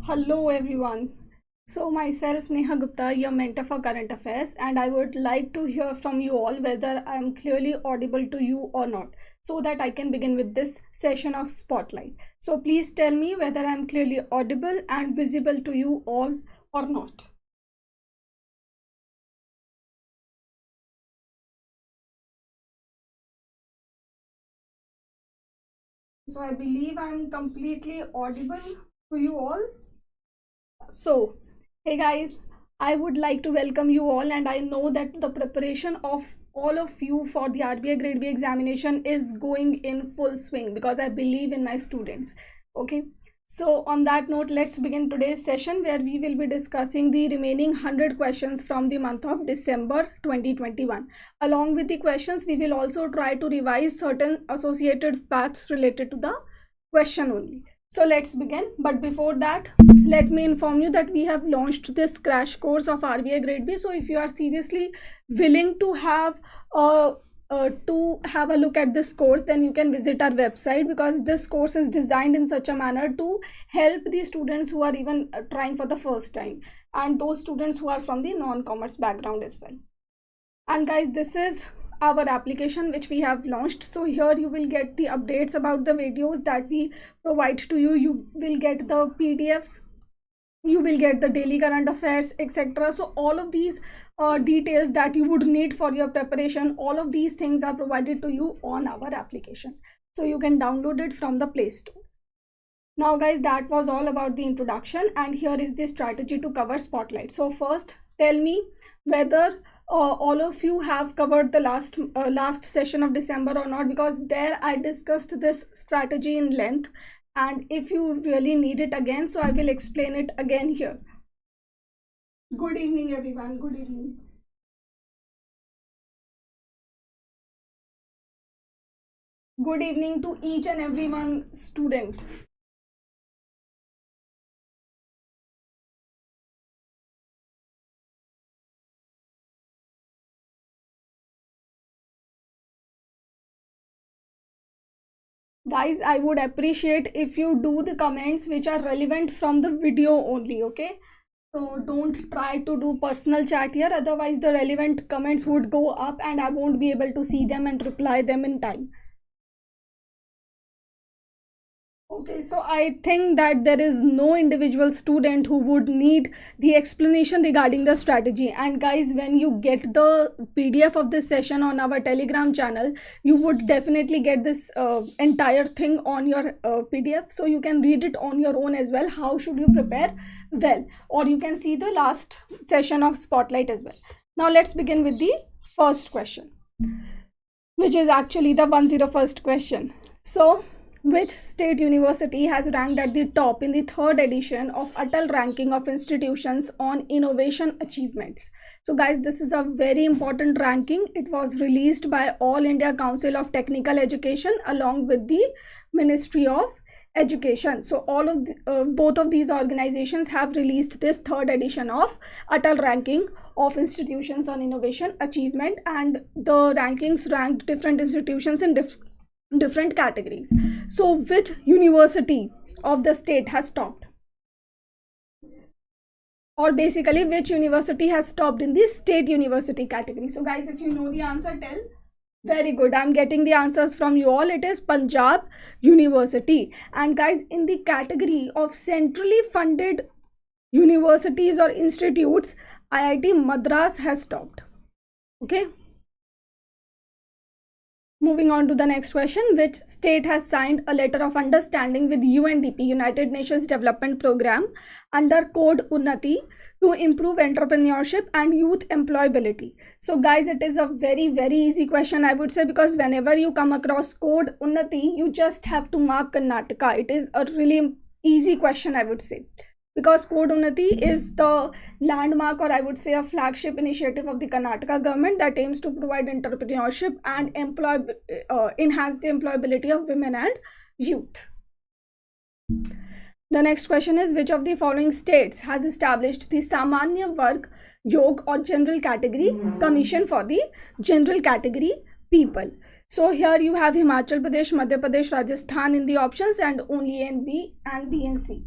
Hello everyone. So myself Neha Gupta, your mentor for current affairs, and I would like to hear from you all whether I am clearly audible to you or not, so that I can begin with this session of spotlight. So please tell me whether I am clearly audible and visible to you all or not. So I believe I am completely audible to you all. So, hey guys, I would like to welcome you all, and I know that the preparation of all of you for the RBI Grade B examination is going in full swing because I believe in my students. Okay, so on that note, let's begin today's session where we will be discussing the remaining 100 questions from the month of December 2021. Along with the questions, we will also try to revise certain associated facts related to the question only. So let's begin. But before that, let me inform you that we have launched this crash course of RBI Grade B. So if you are seriously willing to have a look at this course, then you can visit our website, because this course is designed in such a manner to help the students who are even trying for the first time, and those students who are from the non-commerce background as well. And guys, this is our application which we have launched. So here you will get the updates about the videos that we provide to you. You will get the PDFs, you will get the daily current affairs, etc. So all of these details that you would need for your preparation, all of these things are provided to you on our application, so you can download it from the Play Store. Now guys, that was all about the introduction, and here is the strategy to cover spotlight. So first, tell me whether all of you have covered the last session of December or not, because there I discussed this strategy in length, and if you really need it again, so I will explain it again here. Good evening everyone. Good evening. Good evening to each and every one student. Guys, I would appreciate if you do the comments which are relevant from the video only. Okay, so don't try to do personal chat here, otherwise the relevant comments would go up and I won't be able to see them and reply them in time. Okay, so I think that there is no individual student who would need the explanation regarding the strategy. And guys, when you get the PDF of this session on our Telegram channel, you would definitely get this entire thing on your PDF, so you can read it on your own as well. How should you prepare well? Or you can see the last session of Spotlight as well. Now let's begin with the first question, which is actually the 101st question. So, which state university has ranked at the top in the third edition of Atal ranking of institutions on innovation achievements? So guys, this is a very important ranking. It was released by All India Council of Technical Education along with the Ministry of Education. So all of both of these organizations have released this third edition of Atal ranking of institutions on innovation achievement, and the rankings ranked different institutions in different categories. So which university of the state has topped, or basically which university has topped in the state university category? So guys, if you know the answer, tell. Very good, I'm getting the answers from you all. It is Punjab University. And guys, in the category of centrally funded universities or institutes, IIT Madras has topped. Okay, moving on to the next question. Which state has signed a letter of understanding with UNDP, United Nations Development Program, under code Unati to improve entrepreneurship and youth employability? So guys, it is a very easy question, I would say, because whenever you come across code Unnati, you just have to mark Karnataka. It is a really easy question, I would say, because Code Unnati is the landmark, or I would say a flagship initiative of the Karnataka government that aims to provide entrepreneurship and enhance the employability of women and youth. The next question is, which of the following states has established the Samanya Varg Yog or General Category Commission for the general category people? So here you have Himachal Pradesh, Madhya Pradesh, Rajasthan in the options, and only A and B and C.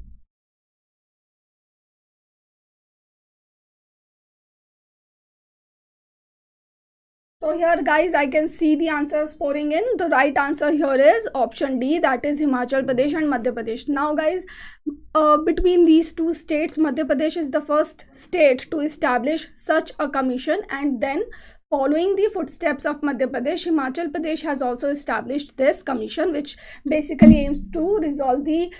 So here guys, I can see the answers pouring in. The right answer here is option D, that is Himachal Pradesh and Madhya Pradesh. Now guys, between these two states, Madhya Pradesh is the first state to establish such a commission, and then following the footsteps of Madhya Pradesh, Himachal Pradesh has also established this commission, which basically aims to resolve the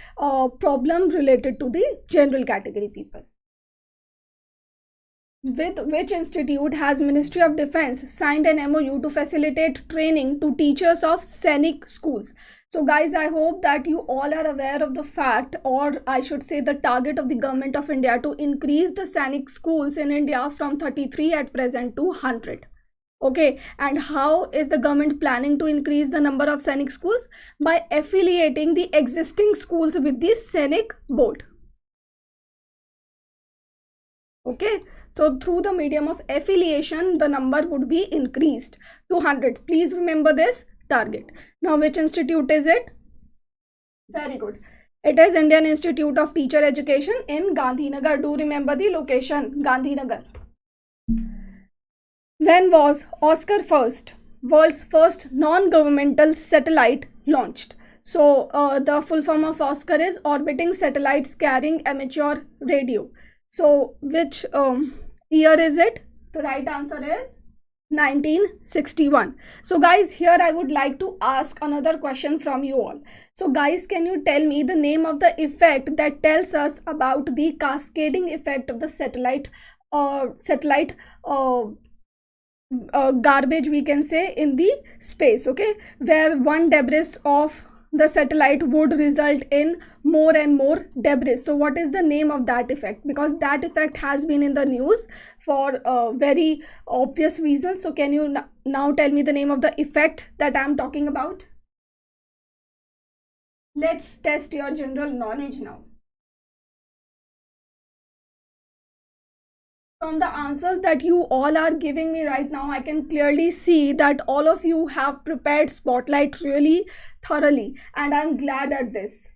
problem related to the general category people. With which institute has Ministry of Defense signed an MOU to facilitate training to teachers of scenic schools? So guys, I hope that you all are aware of the fact, or I should say the target of the government of India, to increase the scenic schools in India from 33 at present to 100. Okay, and how is the government planning to increase the number of scenic schools? By affiliating the existing schools with the scenic board. Okay, so through the medium of affiliation, the number would be increased to 100. Please remember this target. Now, which institute is it? Very good. It is Indian Institute of Teacher Education in Gandhinagar. Do remember the location, Gandhinagar. When was Oscar first, world's first non-governmental satellite, launched? So, the full form of Oscar is Orbiting Satellites Carrying Amateur Radio. So, which year is it? The right answer is 1961. So guys, here I would like to ask another question from you all. So guys, can you tell me the name of the effect that tells us about the cascading effect of the satellite garbage, we can say, in the space, okay, where one debris of the satellite would result in more and more debris. So what is the name of that effect? Because that effect has been in the news for very obvious reasons. So can you now tell me the name of the effect that I'm talking about? Let's test your general knowledge now. From the answers that you all are giving me right now, I can clearly see that all of you have prepared Spotlight really thoroughly, and I'm glad at this.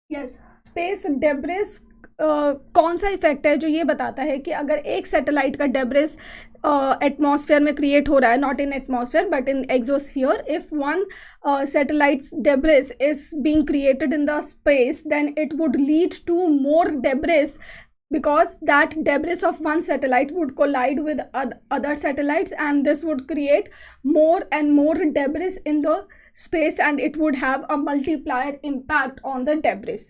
Yes, space debris कौन सा effect है जो ये बताता है कि अगर एक सैटेलाइट का डेब्रिस एटमॉस्फेयर में क्रिएट हो रहा है, not in atmosphere but in exosphere, if one satellite's debris is being created in the space, then it would lead to more debris, because that debris of one satellite would collide with other satellites, and this would create more and more debris in the space, and it would have a multiplier impact on the debris,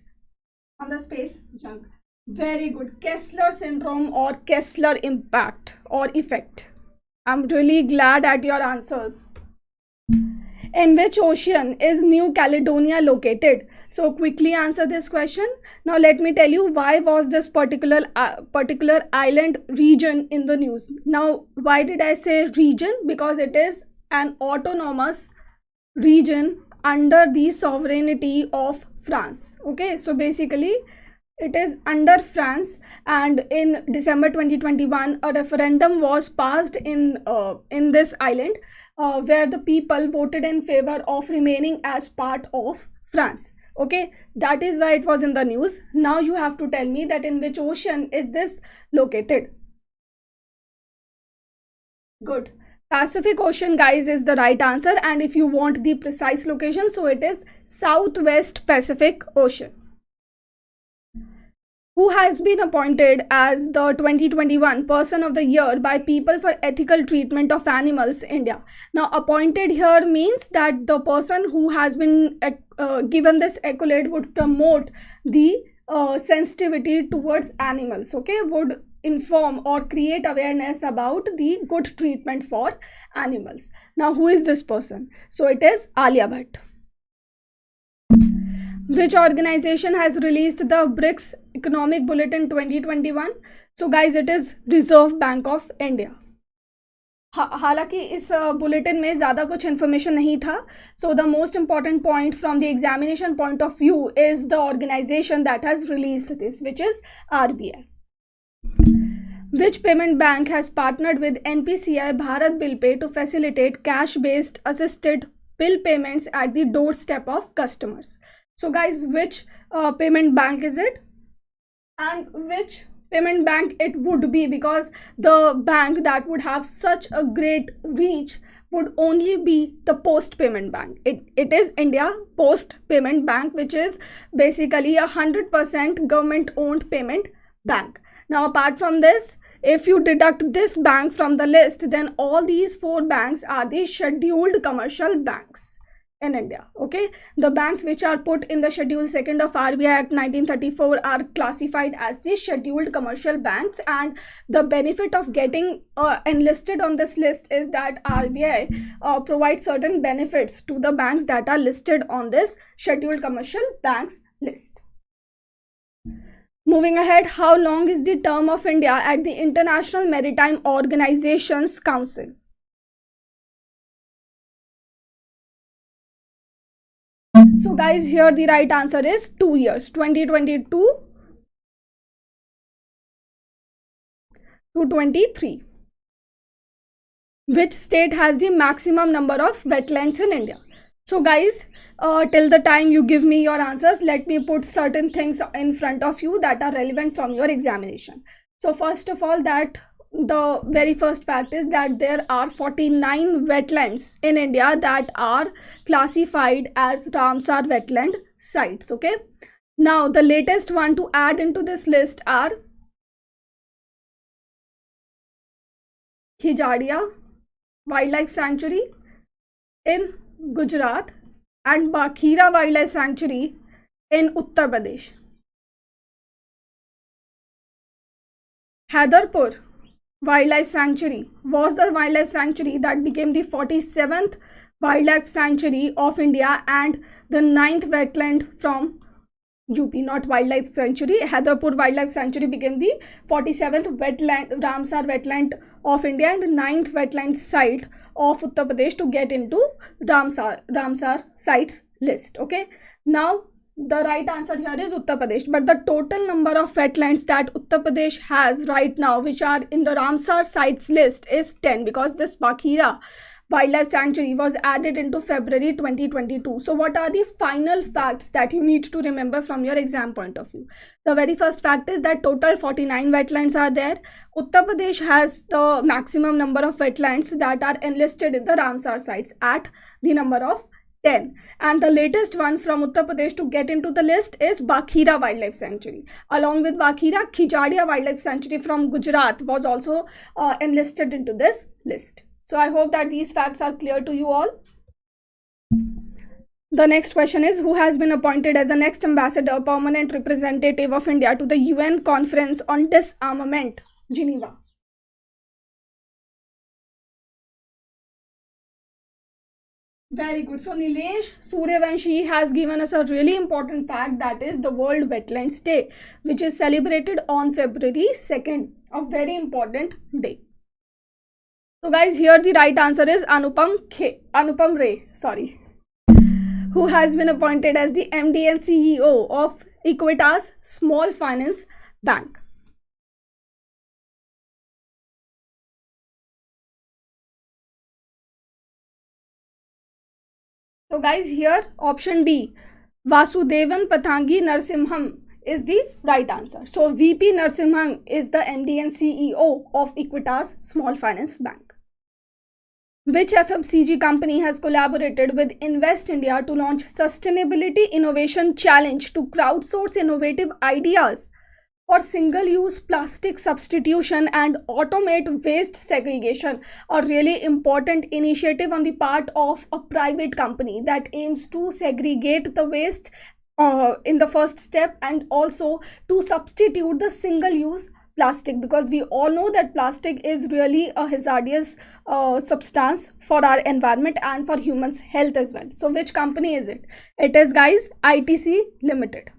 on the space junk. Very good. Kessler syndrome or Kessler impact or effect. I'm really glad at your answers. In which ocean is New Caledonia located? So quickly answer this question. Now let me tell you why was this particular island region in the news. Now why did I say region? Because it is an autonomous region under the sovereignty of France. Okay, so basically it is under France, and in December 2021 a referendum was passed in this island, where the people voted in favor of remaining as part of France. Okay, that is why it was in the news. Now you have to tell me that in which ocean is this located. Good. Pacific Ocean, guys, is the right answer, and if you want the precise location, so it is Southwest Pacific Ocean. Who has been appointed as the 2021 Person of the Year by People for Ethical Treatment of Animals, India? Now, appointed here means that the person who has been given this accolade would promote the sensitivity towards animals, okay, would inform or create awareness about the good treatment for animals. Now, who is this person? So, it is Alia Bhatt. Which organization has released the BRICS Economic Bulletin 2021? So guys, it is Reserve Bank of India. हालांकि इस bulletin में ज़्यादा कुछ information नहीं था. So the most important point from the examination point of view is the organization that has released this, which is RBI. Which payment bank has partnered with NPCI Bharat Bill Pay to facilitate cash-based assisted bill payments at the doorstep of customers? So guys, which payment bank is it? and which payment bank it would be, because the bank that would have such a great reach would only be the Post Payment Bank. It is India Post Payment Bank, which is basically 100% government owned payment bank. Now apart from this, if you deduct this bank from the list, then all these four banks are the scheduled commercial banks in India. Okay, the banks which are put in the Schedule 2nd of RBI Act 1934 are classified as the scheduled commercial banks, and the benefit of getting enlisted on this list is that RBI provides certain benefits to the banks that are listed on this scheduled commercial banks list. Moving ahead, how long is the term of India at the International Maritime Organizations Council? So guys, here the right answer is 2 years, 2022 to 23. Which state has the maximum number of wetlands in India? So guys, till the time you give me your answers, let me put certain things in front of you that are relevant from your examination. So first of all, that the very first fact is that there are 49 wetlands in India that are classified as Ramsar wetland sites. Okay, now the latest one to add into this list are Khijadia Wildlife Sanctuary in Gujarat and Bakhira Wildlife Sanctuary in Uttar Pradesh. Haidarpur Wildlife Sanctuary was the wildlife sanctuary that became the 47th wildlife sanctuary of India and the 9th wetland from UP, not wildlife sanctuary. Haidarpur Wildlife Sanctuary became the 47th wetland, Ramsar wetland of India, and the 9th wetland site of Uttar Pradesh to get into Ramsar sites list. Okay, now the right answer here is Uttar Pradesh, but the total number of wetlands that Uttar Pradesh has right now, which are in the Ramsar sites list, is 10, because this Bakhira Wildlife Sanctuary was added into February 2022. So what are the final facts that you need to remember from your exam point of view? The very first fact is that total 49 wetlands are there. Uttar Pradesh has the maximum number of wetlands that are enlisted in the Ramsar sites at the number of 10, and the latest one from Uttar Pradesh to get into the list is Bakhira Wildlife Sanctuary. Along with Bakhira, Khijadia Wildlife Sanctuary from Gujarat was also enlisted into this list. So I hope that these facts are clear to you all. The next question is, who has been appointed as the next ambassador, permanent representative of India to the UN Conference on Disarmament, Geneva? Very good. So Nilesh Suryavanshi has given us a really important fact, that is the World Wetlands Day, which is celebrated on February 2nd, a very important day. So guys, here the right answer is Anupam Ray, who has been appointed as the MD and CEO of Equitas Small Finance Bank. So guys, here option D, Vasudevan Pathangi Narasimham, is the right answer. So VP Narasimhan is the MD and CEO of Equitas Small Finance Bank. Which FMCG company has collaborated with Invest India to launch Sustainability Innovation Challenge to crowdsource innovative ideas for single-use plastic substitution and automate waste segregation? A really important initiative on the part of a private company that aims to segregate the waste in the first step, and also to substitute the single-use plastic, because we all know that plastic is really a hazardous substance for our environment and for humans' health as well. So which company is it? It is, guys, ITC Limited.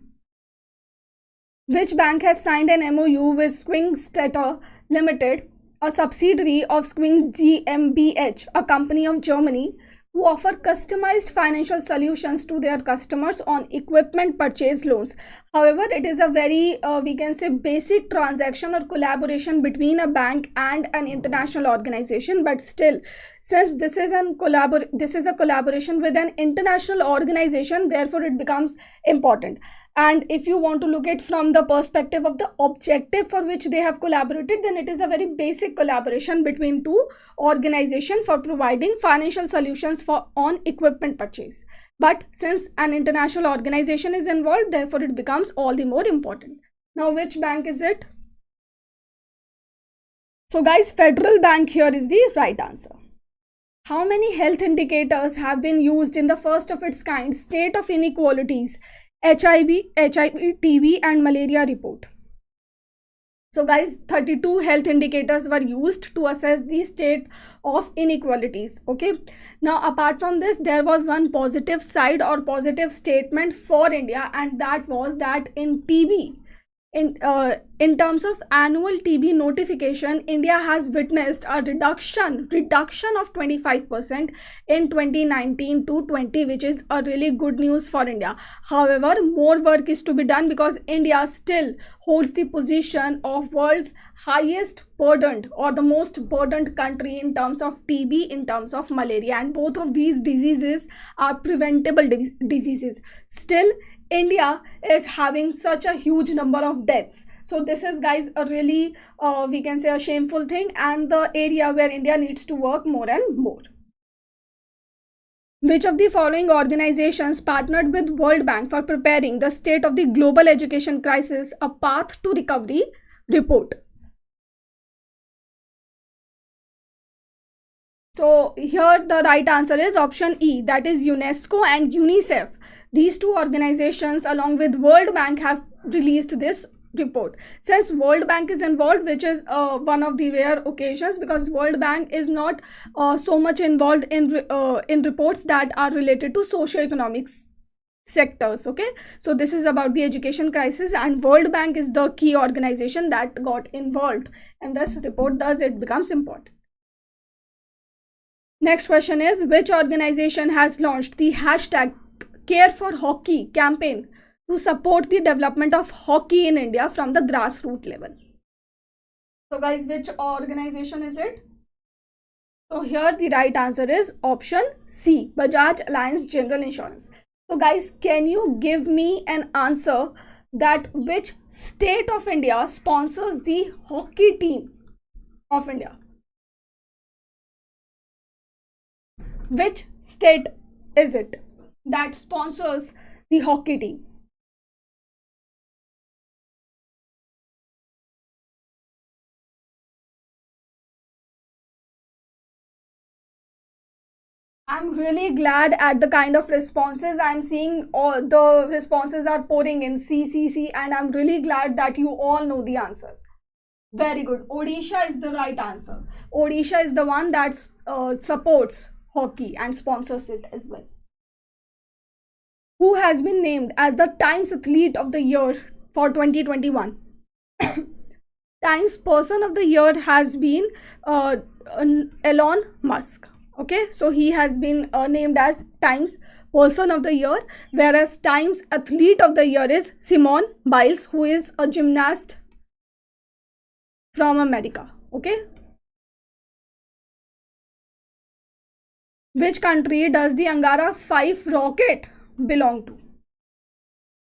Which bank has signed an MOU with Swingstetter Limited, a subsidiary of Swing GmbH, a company of Germany, to offer customized financial solutions to their customers on equipment purchase loans? However, it is a very, we can say, basic transaction or collaboration between a bank and an international organization. But still, since this is a collaboration with an international organization, therefore it becomes important. And if you want to look at from the perspective of the objective for which they have collaborated, then it is a very basic collaboration between two organizations for providing financial solutions for on equipment purchase. But since an international organization is involved, therefore it becomes all the more important. Now, which bank is it? So guys, Federal Bank here is the right answer. How many health indicators have been used in the first of its kind state of inequalities, HIV, TB and malaria report? So guys, 32 health indicators were used to assess the state of inequalities. Okay. Now, apart from this, there was one positive side or positive statement for India, and that was that in TB, in terms of annual TB notification, India has witnessed a reduction of 25% in 2019 to 20, which is a really good news for India. However, more work is to be done because India still holds the position of world's highest burdened or the most burdened country in terms of TB, in terms of malaria, and both of these diseases are preventable diseases. Still, India is having such a huge number of deaths. So this is, guys, a really we can say a shameful thing, and the area where India needs to work more and more. Which of the following organizations partnered with World Bank for preparing the state of the global education crisis, a path to recovery report? So here the right answer is option E, that is UNESCO and UNICEF. These two organizations along with World Bank have released this report. Since World Bank is involved, which is one of the rare occasions, because World Bank is not so much involved in reports that are related to socio-economics sectors. Okay, so this is about the education crisis, and World Bank is the key organization that got involved in this report, thus it becomes important. Next question is, which organization has launched the hashtag Care for Hockey campaign to support the development of hockey in India from the grassroots level? So guys, which organization is it? So here the right answer is option C, Bajaj Allianz General Insurance. So guys, can you give me an answer that which state of India sponsors the hockey team of India? Which state is it that sponsors the hockey team? I'm really glad at the kind of responses I'm seeing. All the responses are pouring in C, and I'm really glad that you all know the answers. Very good. Odisha is the right answer. Odisha is the one that supports hockey and sponsors it as well. Who has been named as the Times Athlete of the Year for 2021? Times Person of the Year has been Elon Musk. Okay, so he has been named as Times Person of the Year, whereas Times Athlete of the Year is Simone Biles, who is a gymnast from America. Okay. Which country does the Angara 5 rocket belong to?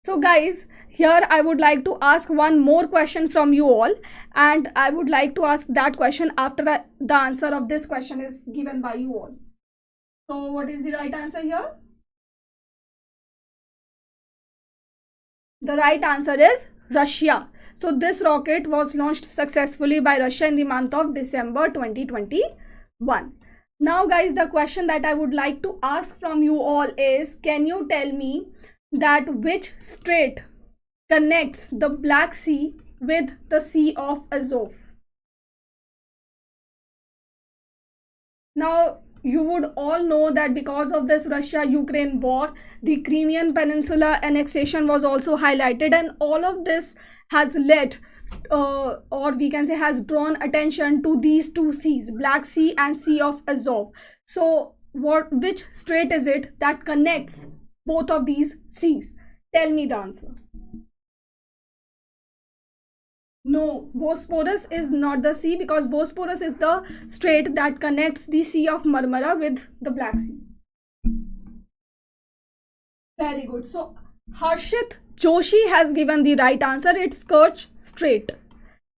So guys, here I would like to ask one more question from you all, and I would like to ask that question after the answer of this question is given by you all. So what is the right answer here? The right answer is Russia. So this rocket was launched successfully by Russia in the month of December 2021. Now guys, the question that I would like to ask from you all is, can you tell me that which strait connects the Black Sea with the Sea of Azov? Now, you would all know that because of this Russia-Ukraine war, the Crimean Peninsula annexation was also highlighted, and all of this has led or we can say has drawn attention to these two seas, Black Sea and Sea of Azov. So which strait is it that connects both of these seas? Tell me the answer. No, Bosporus is not the sea, because Bosporus is the strait that connects the Sea of Marmara with the Black Sea. Very good. So Harshit Joshi has given the right answer. It's Kirch straight.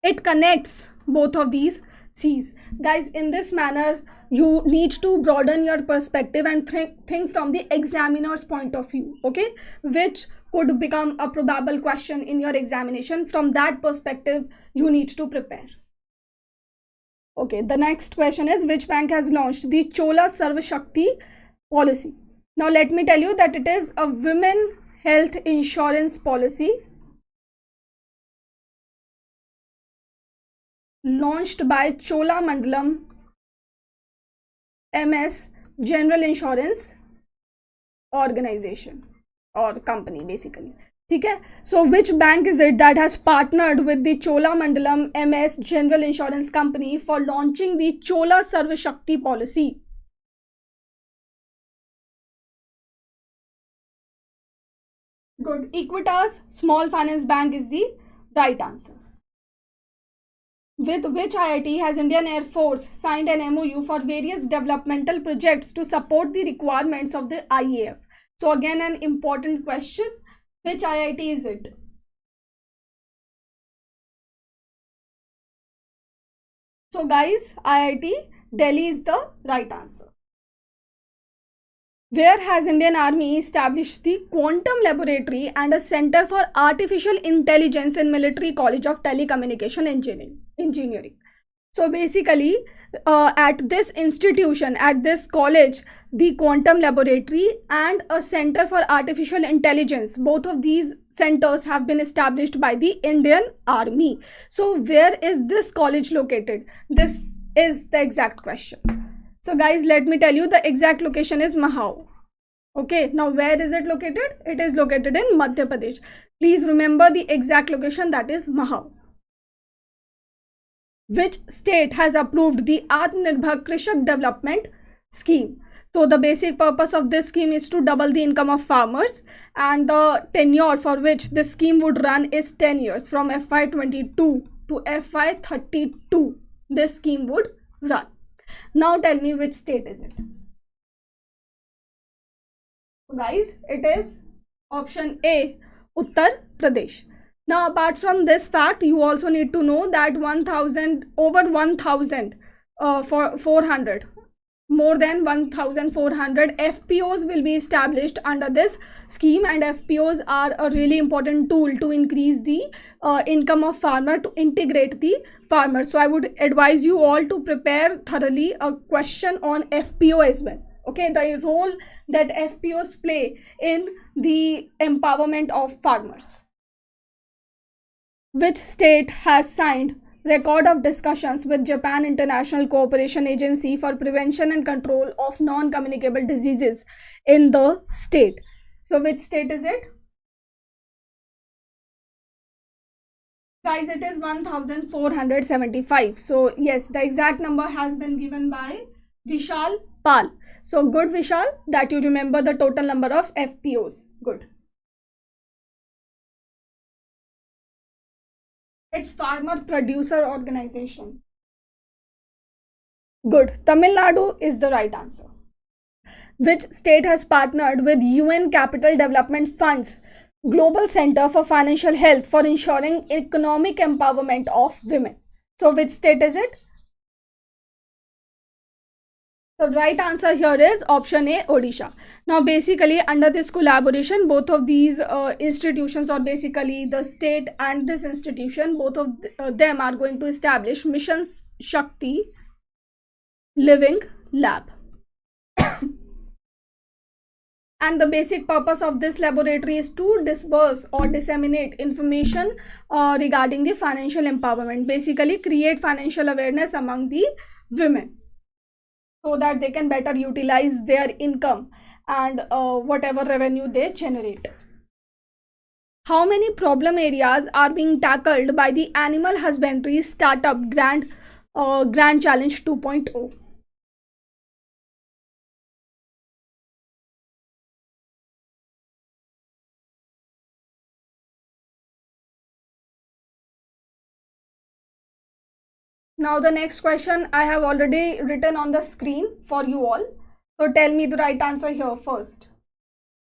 It connects both of these C's. Guys, in this manner, you need to broaden your perspective and think from the examiner's point of view, okay? Which could become a probable question in your examination. From that perspective, you need to prepare. Okay, the next question is, which bank has launched the Chola Sarva Shakti policy? Now, let me tell you that it is a women health insurance policy launched by Chola Mandalam MS General Insurance Organization or company basically. Okay, so which bank is it that has partnered with the Chola Mandalam MS General Insurance Company for launching the Chola Sarva Shakti policy? Good. Equitas Small Finance Bank is the right answer. With which IIT has Indian Air Force signed an MOU for various developmental projects to support the requirements of the IAF? So again, an important question. Which IIT is it? So guys, IIT Delhi is the right answer. Where has Indian Army established the Quantum Laboratory and a Center for Artificial Intelligence in Military College of Telecommunication Engineering? So basically, at this institution, at this college, the Quantum Laboratory and a Center for Artificial Intelligence, both of these centers have been established by the Indian Army. So where is this college located? This is the exact question. So guys, let me tell you, the exact location is Mahao. Okay, now where is it located? It is located in Madhya Pradesh. Please remember the exact location, that is Mahao. Which state has approved the Atmanirbhar Krishak Development Scheme? So the basic purpose of this scheme is to double the income of farmers, and the tenure for which this scheme would run is 10 years, from FY22 to FY32. This scheme would run. Now tell me, which state is it? Guys, it is option A, Uttar Pradesh. Now, apart from this fact, you also need to know that 400, more than 1,400 FPOs will be established under this scheme, and FPOs are a really important tool to increase the income of farmer, to integrate the farmer. So I would advise you all to prepare thoroughly a question on FPO as well. Okay, the role that FPOs play in the empowerment of farmers. Which state has signed record of discussions with Japan International Cooperation Agency for prevention and control of non-communicable diseases in the state? So which state is it? Guys, it is 1,475. So yes, the exact number has been given by Vishal Pal. So good, Vishal, that you remember the total number of FPOs. Good. It's Farmer Producer Organization. Good. Tamil Nadu is the right answer. Which state has partnered with UN Capital Development Fund's Global Center for Financial Health for ensuring economic empowerment of women? So which state is it? The right answer here is option A, Odisha. Now basically, under this collaboration, both of these institutions, or basically the state and this institution, both of them are going to establish Mission Shakti Living Lab. And the basic purpose of this laboratory is to disperse or disseminate information regarding the financial empowerment. Basically, create financial awareness among the women, so that they can better utilize their income and whatever revenue they generate. How many problem areas are being tackled by the animal husbandry startup Grand Challenge 2.0? Now the next question I have already written on the screen for you all. So tell me the right answer here first.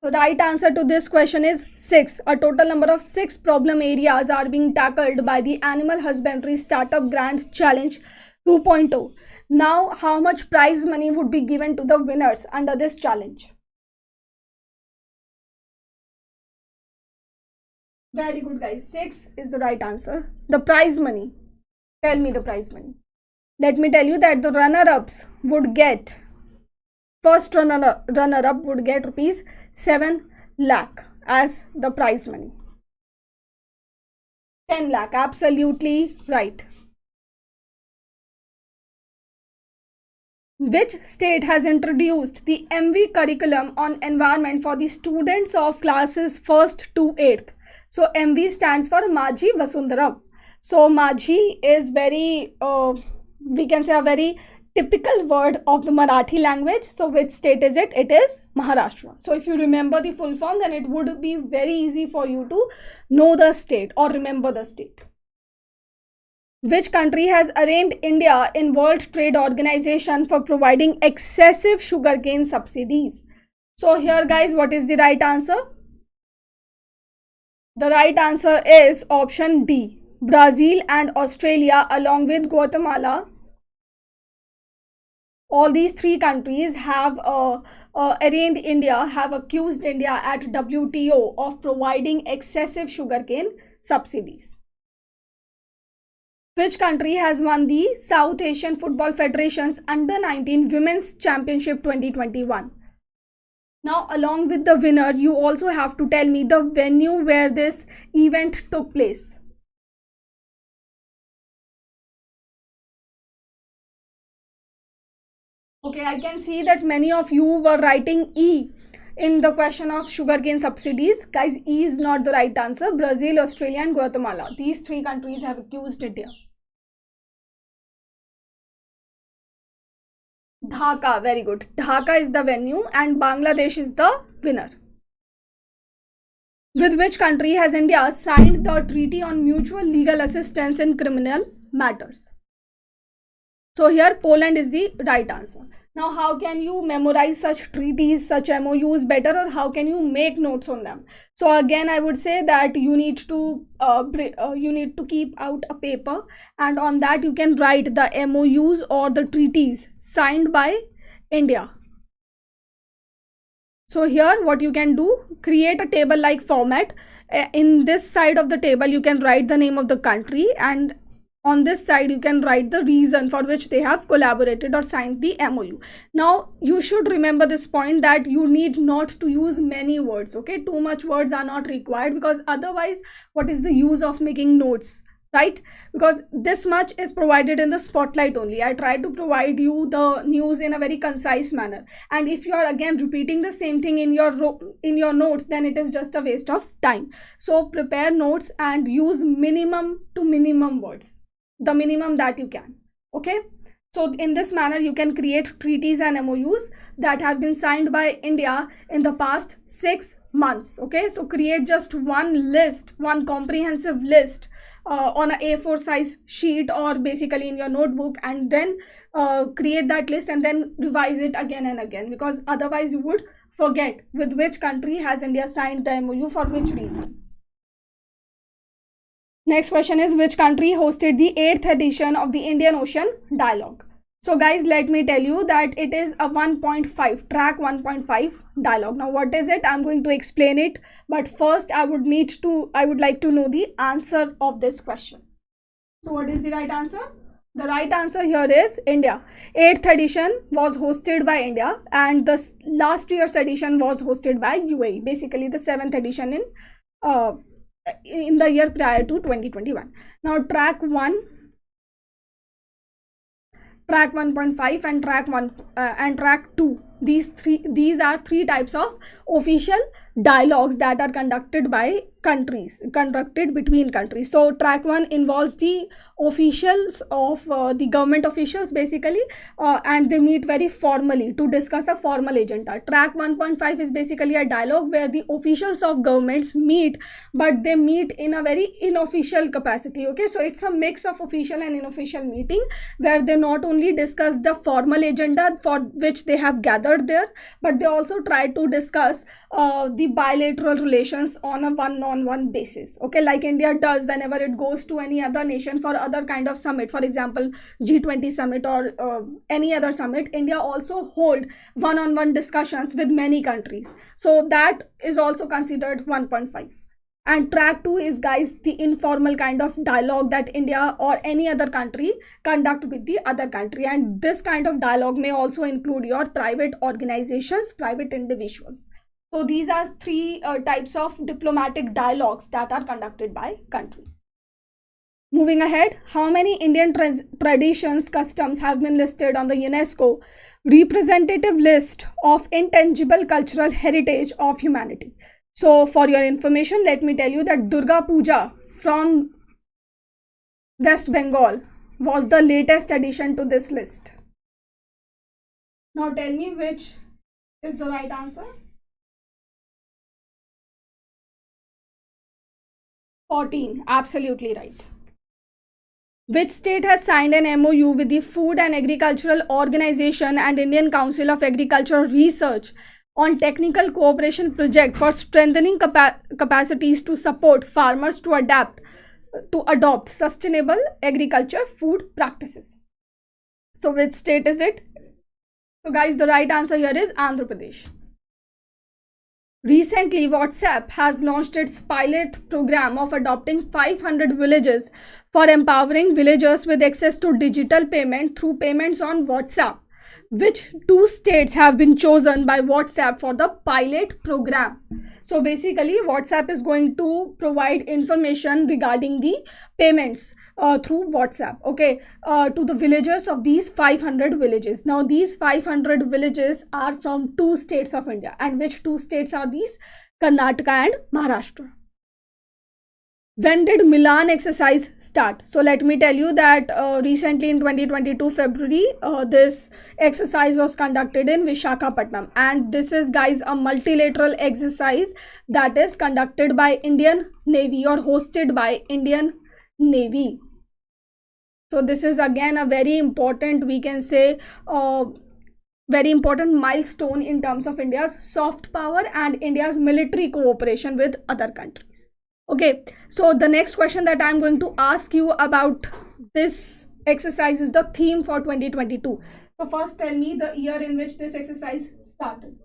The right answer to this question is 6. A total number of 6 problem areas are being tackled by the Animal Husbandry Startup Grand Challenge 2.0. Now, how much prize money would be given to the winners under this challenge? Very good, guys. 6 is the right answer. The prize money. Tell me the prize money. Let me tell you that the runner-ups would get, first runner-up would get rupees 7 lakh as the prize money. 10 lakh, absolutely right. Which state has introduced the MV curriculum on environment for the students of classes 1st to 8th? So MV stands for Majhi Vasundhara. So Majhi is very, we can say a very typical word of the Marathi language. So which state is it? It is Maharashtra. So if you remember the full form, then it would be very easy for you to know the state or remember the state. Which country has arraigned India in World Trade Organization for providing excessive sugarcane subsidies? So here, guys, what is the right answer? The right answer is option D. Brazil and Australia along with Guatemala. All these 3 countries have arraigned India, have accused India at WTO of providing excessive sugarcane subsidies. Which country has won the South Asian Football Federation's Under-19 Women's Championship 2021? Now, along with the winner, you also have to tell me the venue where this event took place. Okay, I can see that many of you were writing E in the question of sugarcane subsidies. Guys, E is not the right answer. Brazil, Australia and Guatemala. These 3 countries have accused India. Dhaka, very good. Dhaka is the venue and Bangladesh is the winner. With which country has India signed the Treaty on Mutual Legal Assistance in Criminal Matters? So here Poland is the right answer. Now, how can you memorize such treaties, such MOUs better, or how can you make notes on them? So again, I would say that you need to keep out a paper, and on that you can write the MOUs or the treaties signed by India. So here what you can do, create a table like format. In this side of the table you can write the name of the country, and on this side you can write the reason for which they have collaborated or signed the MOU. Now you should remember this point, that you need not to use many words. Okay, too much words are not required, because otherwise what is the use of making notes, right? Because this much is provided in the spotlight only. I try to provide you the news in a very concise manner, and if you are again repeating the same thing in your notes, then it is just a waste of time. So prepare notes and use minimum to minimum words, the minimum that you can. Okay, so in this manner you can create treaties and MOUs that have been signed by India in the past 6 months. Okay, so create just one list, one comprehensive list on a A4 size sheet or basically in your notebook, and then create that list and then revise it again and again, because otherwise you would forget with which country has India signed the MOU, for which reason. Next question is, which country hosted the 8th edition of the Indian Ocean Dialogue? So guys, let me tell you that it is a 1.5 track 1.5 dialogue. Now what is it? I'm going to explain it, but first I would like to know the answer of this question. So what is the right answer? The right answer here is India. 8th edition was hosted by India, and the last year's edition was hosted by UAE. Basically the 7th edition in the year prior to 2021. Now track 1, track 1.5 and track 1 and track 2, these are 3 types of official dialogues that are conducted between countries. So track 1 involves the officials of the government officials basically, and they meet very formally to discuss a formal agenda. Track 1.5 is basically a dialogue where the officials of governments meet, but they meet in a very unofficial capacity. Okay, so it's a mix of official and unofficial meeting where they not only discuss the formal agenda for which they have gathered there, but they also try to discuss the bilateral relations on a one-on-one basis. Okay, like India does whenever it goes to any other nation for other kind of summit, for example G20 summit or any other summit. India also hold one-on-one discussions with many countries, so that is also considered 1.5. And track 2 is, guys, the informal kind of dialogue that India or any other country conduct with the other country, and this kind of dialogue may also include your private organizations, private individuals. So these are three types of diplomatic dialogues that are conducted by countries. Moving ahead, how many Indian traditions, customs have been listed on the UNESCO representative list of intangible cultural heritage of humanity? So for your information, let me tell you that Durga Puja from West Bengal was the latest addition to this list. Now tell me which is the right answer. 14, absolutely right. Which state has signed an MOU with the Food and Agricultural Organization and Indian Council of Agricultural Research on technical cooperation project for strengthening capacities to support farmers to adopt sustainable agriculture food practices? So which state is it? So guys, the right answer here is Andhra Pradesh. Recently, WhatsApp has launched its pilot program of adopting 500 villages for empowering villagers with access to digital payment through payments on WhatsApp. Which two states have been chosen by WhatsApp for the pilot program? So basically, WhatsApp is going to provide information regarding the payments through WhatsApp, okay, to the villagers of these 500 villages. Now, these 500 villages are from two states of India. And which two states are these? Karnataka and Maharashtra. When did Milan exercise start? So let me tell you that recently in 2022 February, this exercise was conducted in Visakhapatnam, and this is, guys, a multilateral exercise that is conducted by Indian Navy or hosted by Indian Navy. So this is again a very important, we can say, very important milestone in terms of India's soft power and India's military cooperation with other countries. Okay, so the next question that I'm going to ask you about this exercise is the theme for 2022. So first tell me the year in which this exercise started.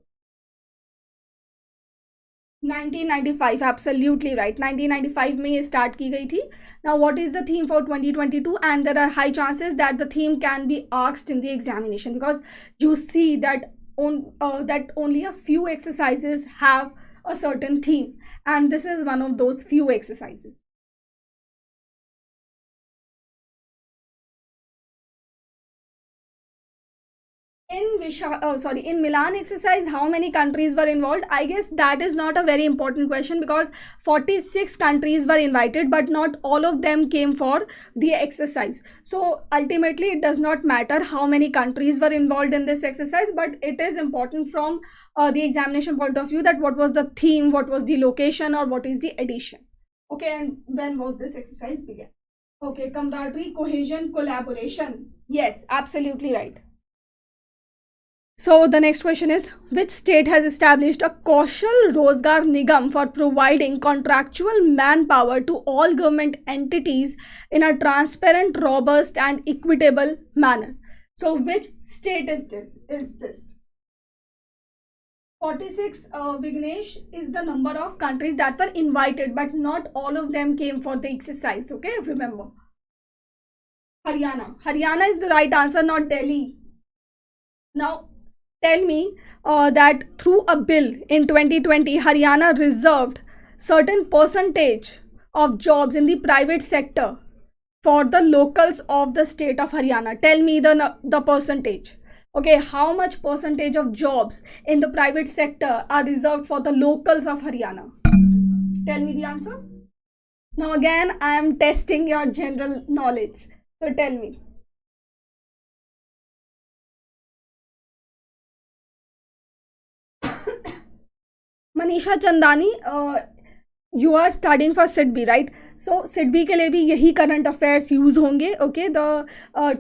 1995, absolutely right. 1995 में start की गई थी. Now what is the theme for 2022? And there are high chances that the theme can be asked in the examination, because you see that only a few exercises have a certain theme, and this is one of those few exercises. In Milan exercise, how many countries were involved? I guess that is not a very important question, because 46 countries were invited, but not all of them came for the exercise. So ultimately, it does not matter how many countries were involved in this exercise, but it is important from the examination point of view that what was the theme, what was the location, or what is the edition. Okay, and when was this exercise began? Okay, camaraderie, cohesion, collaboration. Yes, absolutely right. So the next question is, which state has established a Kaushal Rozgar Nigam for providing contractual manpower to all government entities in a transparent, robust and equitable manner? So which state is this? 46, Vignesh, is the number of countries that were invited, but not all of them came for the exercise. Okay, remember. Haryana is the right answer, not Delhi. Now tell me that through a bill in 2020, Haryana reserved certain percentage of jobs in the private sector for the locals of the state of Haryana. Tell me the percentage. Okay, how much percentage of jobs in the private sector are reserved for the locals of Haryana? Tell me the answer. Now again, I am testing your general knowledge. So tell me. Manisha Chandani, you are studying for SIDB, right? So SIDB के लिए भी यही current affairs use होंगे. Okay, the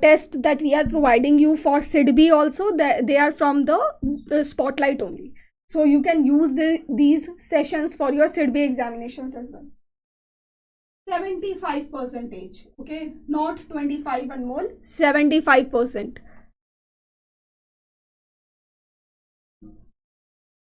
test that we are providing you for SIDB also, they are from the spotlight only. So you can use these sessions for your SIDB examinations as well. 75%, okay, not 25 and more, 75%.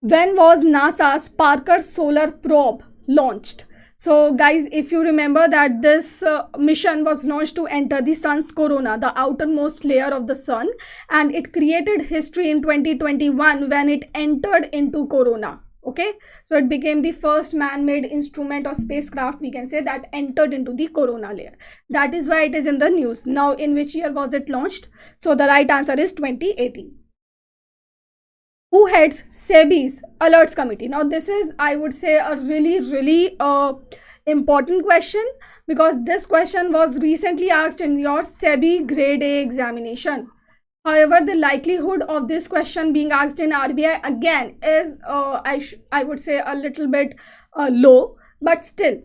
When was NASA's Parker solar probe launched? So guys, if you remember that this mission was launched to enter the sun's corona, the outermost layer of the sun, and it created history in 2021 when it entered into corona. Okay, so it became the first man-made instrument or spacecraft, we can say, that entered into the corona layer. That is why it is in the news. Now, in which year was it launched? So the right answer is 2018. Who heads SEBI's alerts committee? Now this is, I would say, a really important question, because this question was recently asked in your SEBI grade A examination. However, the likelihood of this question being asked in RBI again is I would say a little bit low, but still,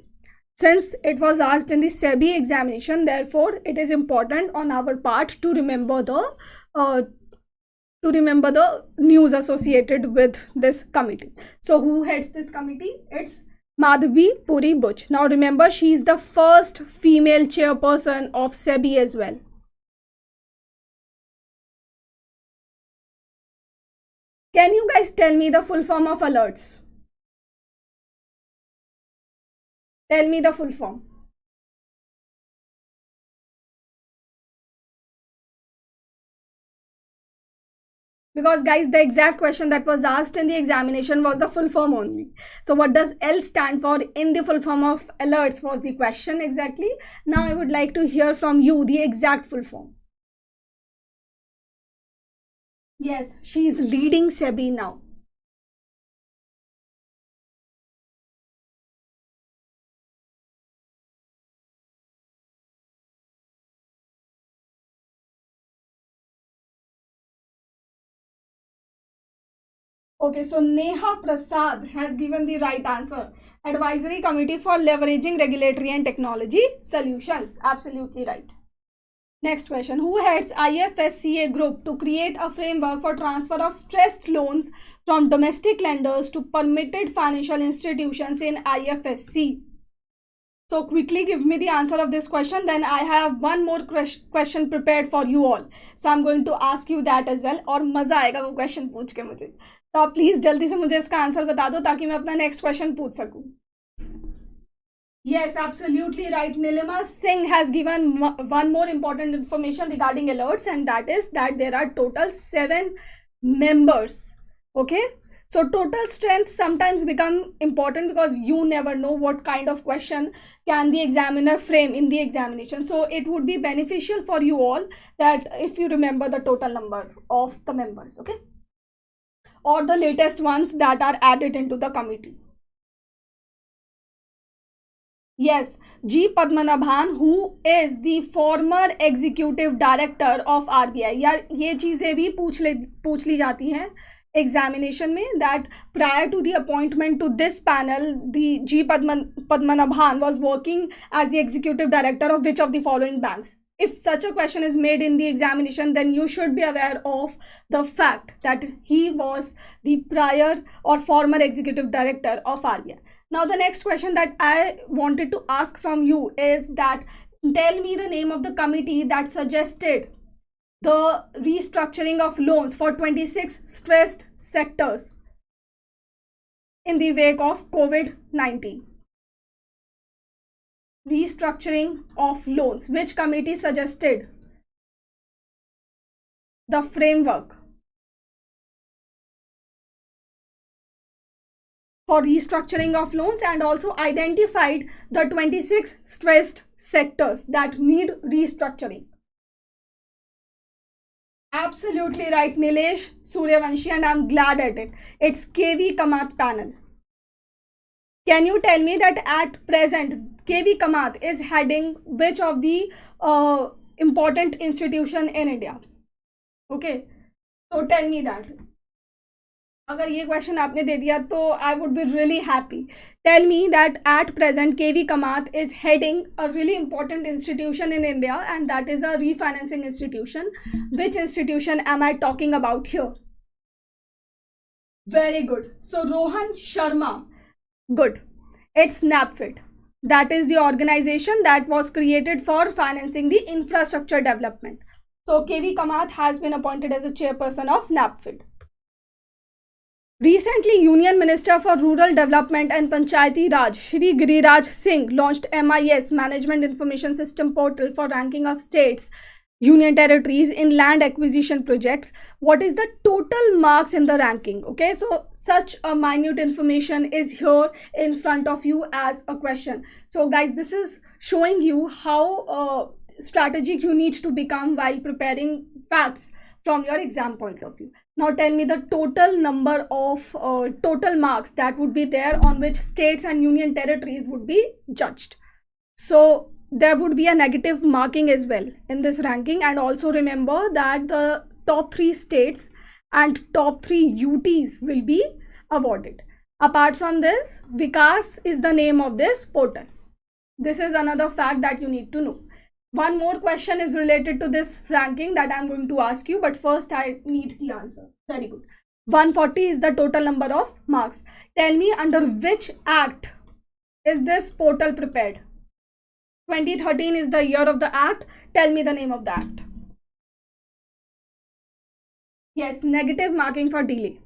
since it was asked in the SEBI examination, therefore it is important on our part to remember the news associated with this committee. So who heads this committee? It's Madhavi Puri Buch. Now remember, she is the first female chairperson of SEBI as well. Can you guys tell me the full form of alerts? Tell me the full form. Because guys, the exact question that was asked in the examination was the full form only. So what does L stand for in the full form of alerts was the question exactly. Now I would like to hear from you the exact full form. Yes, she is leading SEBI now. Okay, so Neha Prasad has given the right answer. Advisory Committee for Leveraging Regulatory and Technology Solutions. Absolutely right. Next question. Who heads IFSCA group to create a framework for transfer of stressed loans from domestic lenders to permitted financial institutions in IFSC? So quickly give me the answer of this question. Then I have one more question prepared for you all. So I'm going to ask you that as well. और मजा आएगा वो question पूछ के मुझे. तो आप please जल्दी से मुझे इसका आंसर बता दो ताकि मैं अपना नेक्स्ट क्वेश्चन पूछ सकूं. Yes, absolutely right. Nilima Singh has given one more important information regarding alerts, and that is that there are total 7 members. Okay, so total strength sometimes become important because you never know what kind of question can the examiner frame in the examination. So it would be beneficial for you all that if you remember the total number of the members, okay, or the latest ones that are added into the committee. Yes, G. Padmanabhan, who is the former executive director of RBI. यार ये चीज़ें भी पूछ ली जाती हैं examination में, that prior to the appointment to this panel, the G. Padmanabhan was working as the executive director of which of the following banks? If such a question is made in the examination, then you should be aware of the fact that he was the prior or former executive director of RBI. Now the next question that I wanted to ask from you is that tell me the name of the committee that suggested the restructuring of loans for 26 stressed sectors in the wake of COVID-19. Restructuring of loans. Which committee suggested the framework for restructuring of loans and also identified the 26 stressed sectors that need restructuring? Absolutely right, Nilesh Suryavanshi, and I'm glad at it. It's KV Kamath panel. Can you tell me that at present KV Kamath is heading which of the important institution in India? Okay, so tell me that. अगर ये question आपने दे दिया तो I would be really happy. Tell me that at present KV Kamath is heading a really important institution in India and that is a refinancing institution. Which institution am I talking about here? Very good. So Rohan Sharma. Good. It's NAPFID. That is the organization that was created for financing the infrastructure development. So KV Kamath has been appointed as a chairperson of NAPFID. Recently, Union Minister for Rural Development and Panchayati Raj, Shri Giriraj Singh, launched MIS, Management Information System Portal, for ranking of states, union territories in land acquisition projects. What is the total marks in the ranking? Okay, so such a minute information is here in front of you as a question. So guys, this is showing you how strategic you need to become while preparing facts from your exam point of view. Now tell me the total number of total marks that would be there on which states and union territories would be judged. So there would be a negative marking as well in this ranking, and also remember that the top 3 states and top 3 UTs will be awarded. Apart from this, Vikas is the name of this portal. This is another fact that you need to know. One more question is related to this ranking that I'm going to ask you, but first I need the answer. Very good. 140 is the total number of marks. Tell me under which act is this portal prepared? 2013 is the year of the act. Tell me the name of the act. Yes, negative marking for delay.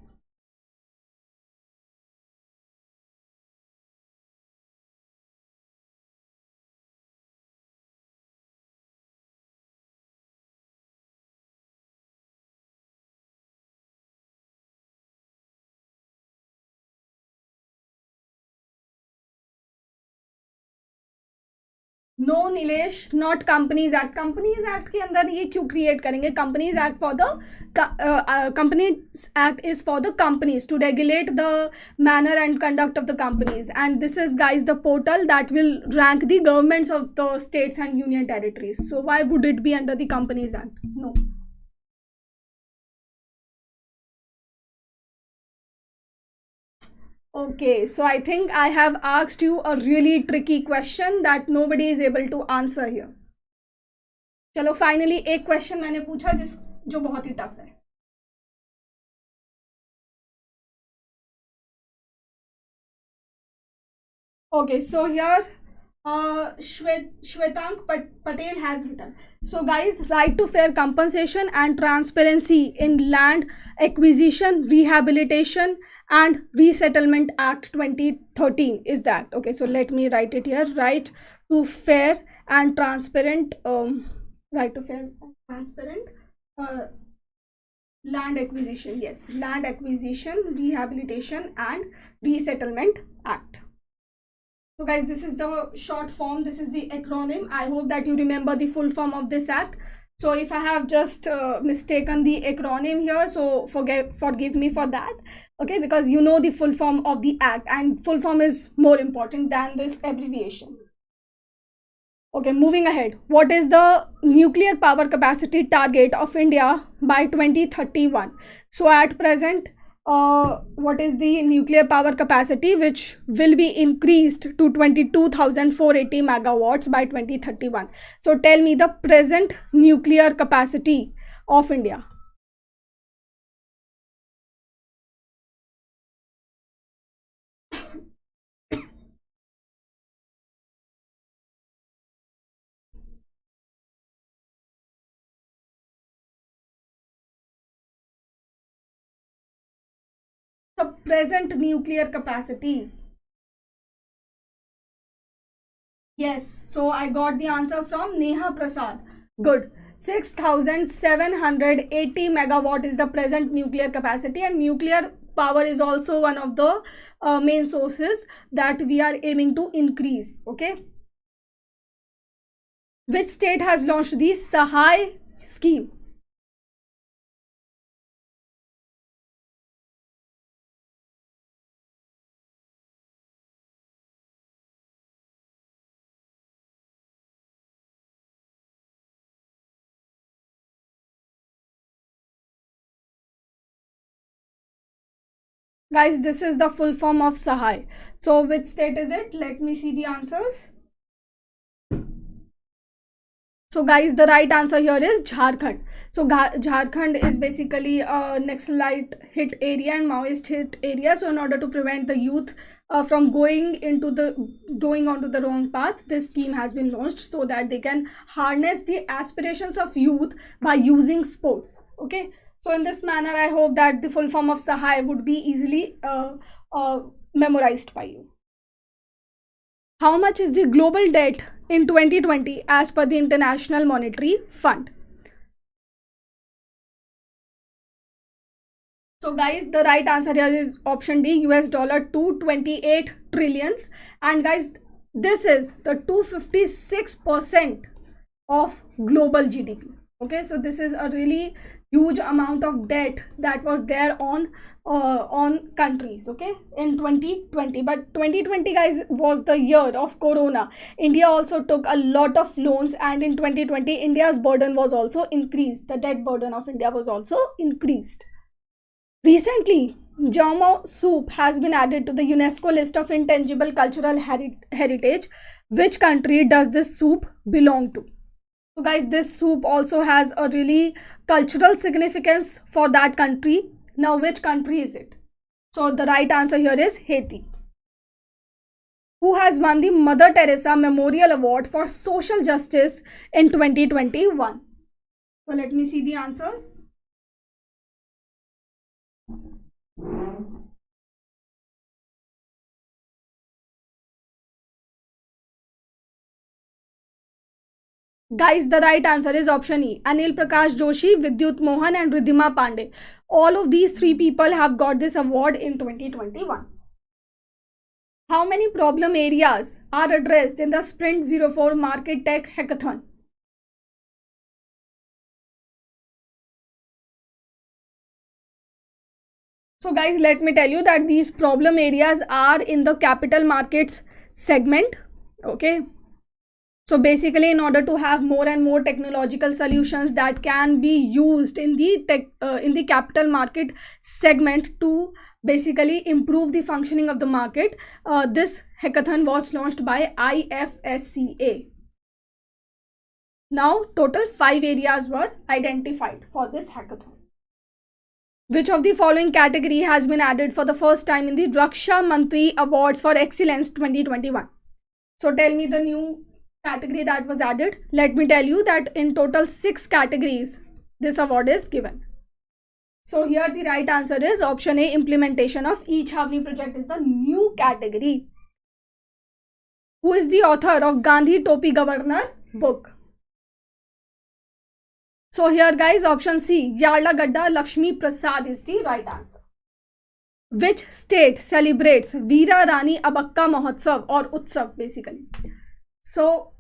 No Nilesh, not companies act. Companies act के अंदर ये क्यों create करेंगे? Companies act for the companies act is for the companies to regulate the manner and conduct of the companies, and this is guys the portal that will rank the governments of the states and union territories. So why would it be under the companies act? No. Okay, so I think I have asked you a really tricky question that nobody is able to answer here. चलो finally एक question मैंने पूछा जो बहुत ही tough है. Okay, so here Shwetank Patel has written. So guys, right to fair compensation and transparency in land acquisition, rehabilitation and resettlement act 2013 is that. Okay, so let me write it here. Right to fair and transparent right to fair and transparent land acquisition. Yes, land acquisition, rehabilitation and resettlement act. So guys, this is the short form, this is the acronym. I hope that you remember the full form of this act. So if I have just mistaken the acronym here, so forgive me for that. Okay, because you know the full form of the act, and full form is more important than this abbreviation. Okay, moving ahead. What is the nuclear power capacity target of India by 2031? So at present, what is the nuclear power capacity which will be increased to 22,480 megawatts by 2031? So tell me the present nuclear capacity of India. The present nuclear capacity. Yes, so I got the answer from Neha Prasad. Good. 6,780 megawatt is the present nuclear capacity, and nuclear power is also one of the main sources that we are aiming to increase. Okay. Which state has launched the Sahai scheme? Guys, this is the full form of Sahai. So which state is it? Let me see the answers. So guys, the right answer here is Jharkhand. So Jharkhand is basically a Naxalite hit area and Maoist hit area. So in order to prevent the youth from going onto the wrong path, this scheme has been launched so that they can harness the aspirations of youth by using sports. Okay. So in this manner, I hope that the full form of Sahai would be easily memorized by you. How much is the global debt in 2020 as per the International Monetary Fund? So guys, the right answer here is option D, US dollar 228 trillions. And guys, this is the 256% of global GDP. Okay, so this is a really huge amount of debt that was there on countries, okay, in 2020. But 2020, guys, was the year of corona. India also took a lot of loans, and in 2020 India's burden was also increased. The debt burden of India was also increased. Recently, Jamo soup has been added to the UNESCO list of intangible cultural heritage. Which country does this soup belong to? So guys, this soup also has a really cultural significance for that country. Now, which country is it? So the right answer here is Haiti. Who has won the Mother Teresa Memorial Award for Social Justice in 2021? So let me see the answers. Guys, the right answer is option E. Anil Prakash Joshi, Vidyut Mohan and Ridhima Pandey. All of these three people have got this award in 2021. How many problem areas are addressed in the Sprint 04 Market Tech Hackathon? So guys, let me tell you that these problem areas are in the capital markets segment. Okay. So basically, in order to have more and more technological solutions that can be used in the capital market segment to basically improve the functioning of the market, this hackathon was launched by IFSCA. Now, total 5 areas were identified for this hackathon. Which of the following category has been added for the first time in the Raksha Mantri Awards for Excellence 2021? So tell me the new category that was added. Let me tell you that in total 6 categories this award is given. So here the right answer is option A, implementation of E-Chhavni project is the new category. Who is the author of Gandhi Topi Governor book? So here guys, option C, Yarlagadda Lakshmi Prasad is the right answer. Which state celebrates Veera Rani Abakka Mahotsav or Utsav basically? So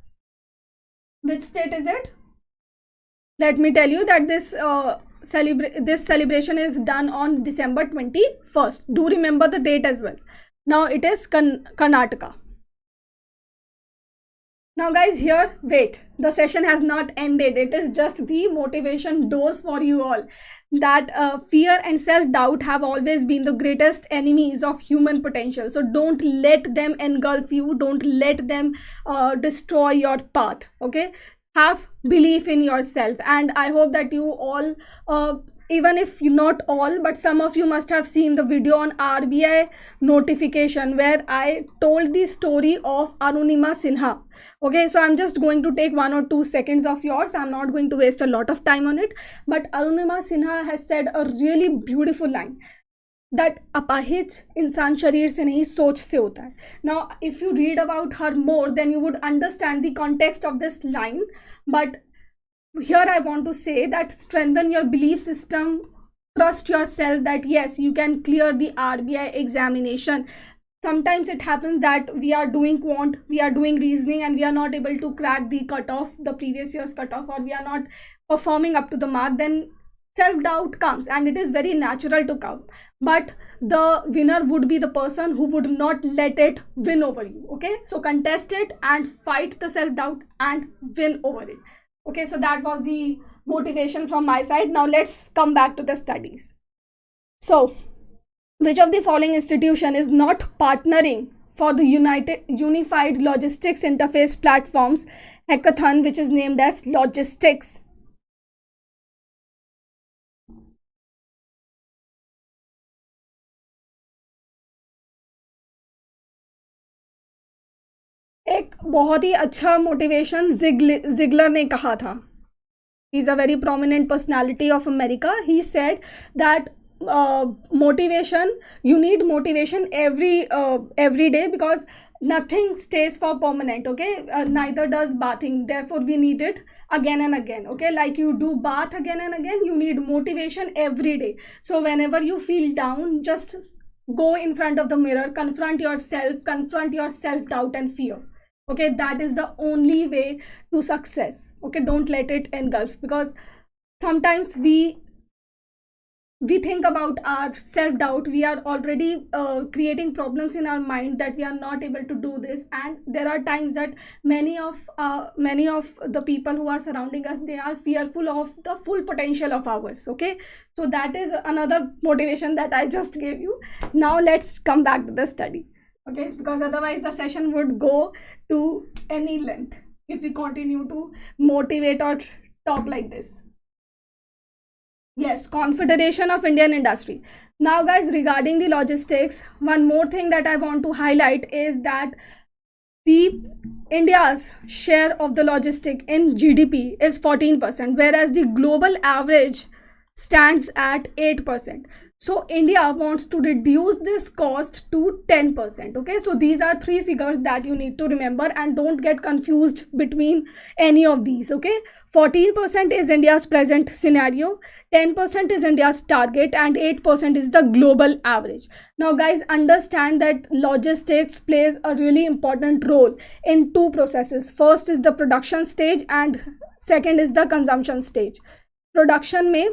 which state is it? Let me tell you that this celebration is done on December 21st. Do remember the date as well. Now it is Karnataka. Now guys, here, wait, the session has not ended. It is just the motivation dose for you all. That fear and self-doubt have always been the greatest enemies of human potential. So don't let them engulf you. Don't let them destroy your path. Okay? Have belief in yourself. And I hope that you all, even if not all, but some of you must have seen the video on RBI notification where I told the story of Arunima Sinha. Okay, so I'm just going to take 1 or 2 seconds of yours. I'm not going to waste a lot of time on it. But Arunima Sinha has said a really beautiful line that अपाहिज इंसान शरीर से नहीं सोच से होता है. Now, if you read about her more, then you would understand the context of this line. But here I want to say that strengthen your belief system, trust yourself that yes, you can clear the RBI examination. Sometimes it happens that we are doing quant, we are doing reasoning and we are not able to crack the cutoff, the previous year's cutoff, or we are not performing up to the mark. Then self-doubt comes and it is very natural to come. But the winner would be the person who would not let it win over you. Okay, so contest it and fight the self-doubt and win over it. Okay, so that was the motivation from my side. Now let's come back to the studies. So Which of the following institution is not partnering for the Unified Logistics Interface Platforms hackathon, which is named as Logistics? एक बहुत ही अच्छा motivation Ziggler ने कहा था. He's a very prominent personality of America. He said that motivation, you need motivation every day, because nothing stays for permanent. Okay, neither does bathing. Therefore, we need it again and again. Okay, like you do bath again and again, you need motivation every day. So whenever you feel down, just go in front of the mirror, confront your self doubt and fear. Okay, that is the only way to success. Okay, don't let it engulf, because sometimes we think about our self doubt, we are already creating problems in our mind that we are not able to do this. And there are times that many of the people who are surrounding us, they are fearful of the full potential of ours. Okay, so that is another motivation that I just gave you. Now let's come back to the study. Okay, because otherwise the session would go to any length if we continue to motivate or talk like this. Yes, Confederation of Indian Industry. Now, guys, regarding the logistics, one more thing that I want to highlight is that the India's share of the logistic in GDP is 14%, whereas the global average stands at 8%. So India wants to reduce this cost to 10%. Okay, so these are three figures that you need to remember, and don't get confused between any of these. Okay, 14% is India's present scenario, 10% is India's target, and 8% is the global average. Now, guys, understand that logistics plays a really important role in two processes. First is the production stage, and second is the consumption stage. Production may,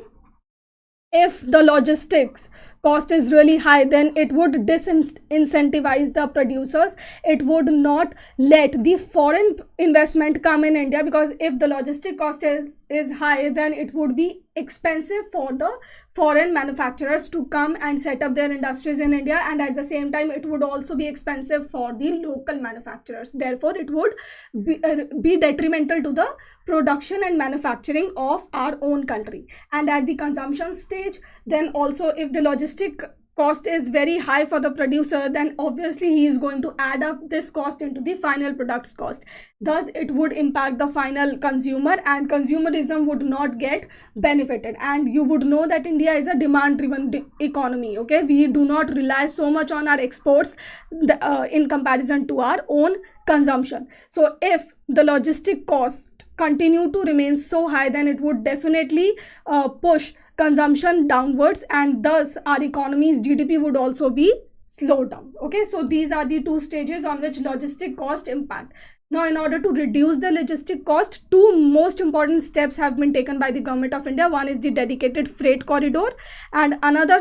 if the logistics cost is really high, then it would disincentivize the producers. It would not let the foreign investment come in India, because if the logistic cost is high, then it would be expensive for the foreign manufacturers to come and set up their industries in India, and at the same time it would also be expensive for the local manufacturers. Therefore, it would be detrimental to the production and manufacturing of our own country. And at the consumption stage, then also, if the logistic cost is very high for the producer, then obviously he is going to add up this cost into the final product's cost. Thus, it would impact the final consumer, and consumerism would not get benefited. And you would know that India is a demand driven economy. Okay, we do not rely so much on our exports in comparison to our own consumption. So if the logistic cost continue to remain so high, then it would definitely push consumption downwards, and thus our economy's GDP would also be slowed down. Okay, so these are the two stages on which logistic cost impact. Now, in order to reduce the logistic cost, two most important steps have been taken by the government of India. One is the dedicated freight corridor, and another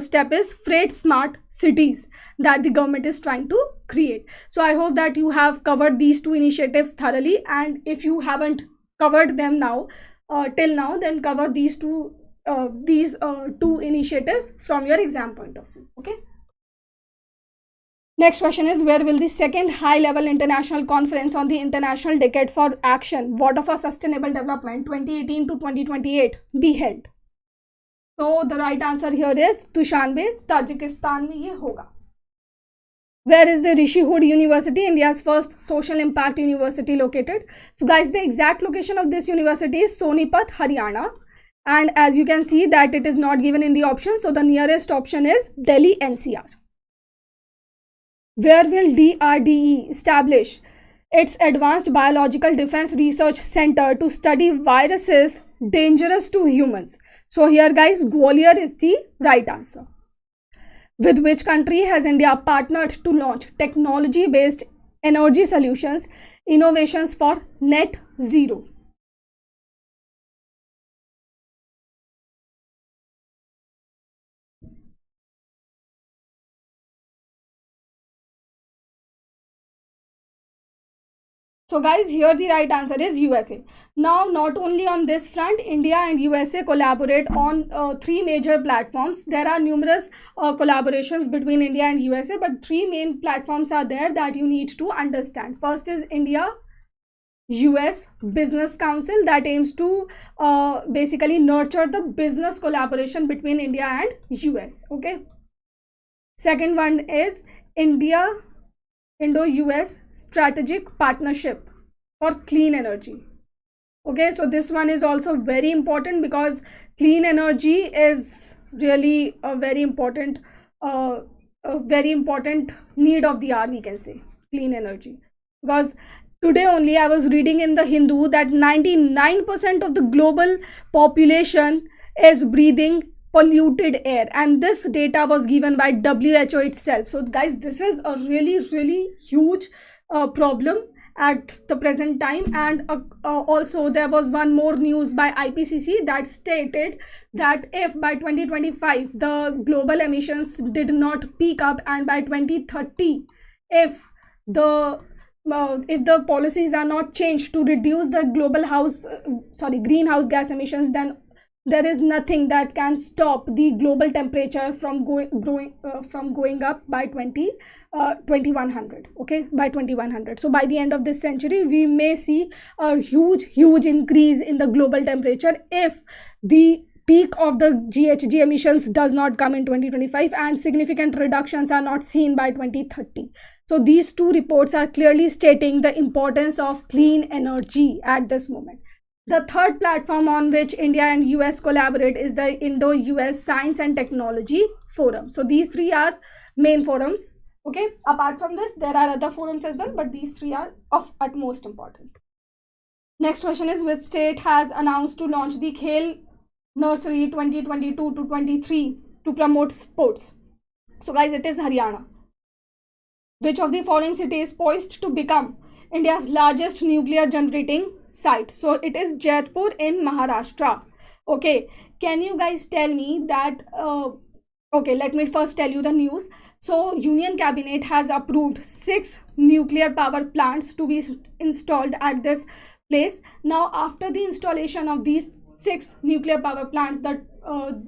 step is freight smart cities that the government is trying to create. So I hope that you have covered these two initiatives thoroughly, and if you haven't covered them now till now, then cover these two initiatives from your exam point of view. Okay, next question is, where will the second high level international conference on the International Decade for Action, Water for Sustainable Development 2018 to 2028 be held? So the right answer here is Dushanbe, Tajikistan में ये होगा. Where is the Rishihood University, India's first social impact university, located? So guys, the exact location of this university is Sonipat, Haryana. And as you can see that it is not given in the option, so the nearest option is Delhi NCR. Where will DRDE establish its Advanced Biological Defense Research Center to study viruses dangerous to humans? So here, guys, Gwalior is the right answer. With which country has India partnered to launch technology-based energy solutions, innovations for net zero? So guys, here the right answer is USA. Now, not only on this front, India and USA collaborate on three major platforms. There are numerous collaborations between India and USA, but three main platforms are there that you need to understand. First is India US Business Council, that aims to basically nurture the business collaboration between India and US. Okay. Second one is Indo-US Strategic Partnership for Clean Energy. Okay, so this one is also very important because clean energy is really a very important need of the hour, we can say, clean energy. Because today only I was reading in the Hindu that 99% of the global population is breathing polluted air, and this data was given by WHO itself. So guys, this is a really huge problem at the present time. And also there was one more news by IPCC that stated that if by 2025 the global emissions did not peak up, and by 2030 if the policies are not changed to reduce the greenhouse gas emissions, then there is nothing that can stop the global temperature from going up by 2100. Okay, by 2100. So by the end of this century we may see a huge increase in the global temperature if the peak of the GHG emissions does not come in 2025 and significant reductions are not seen by 2030. So these two reports are clearly stating the importance of clean energy at this moment. The third platform on which India and US collaborate is the Indo-US Science and Technology Forum. So these three are main forums. Okay, apart from this, there are other forums as well, but these three are of utmost importance. Next question is, which state has announced to launch the Khel Nursery 2022 to 23 to promote sports? So guys, it is Haryana. Which of the following city is poised to become India's largest nuclear generating site? So it is Jaipur in Maharashtra. Okay, can you guys tell me that okay, let me first tell you the news. So Union Cabinet has approved 6 nuclear power plants to be installed at this place. Now after the installation of these 6 nuclear power plants, that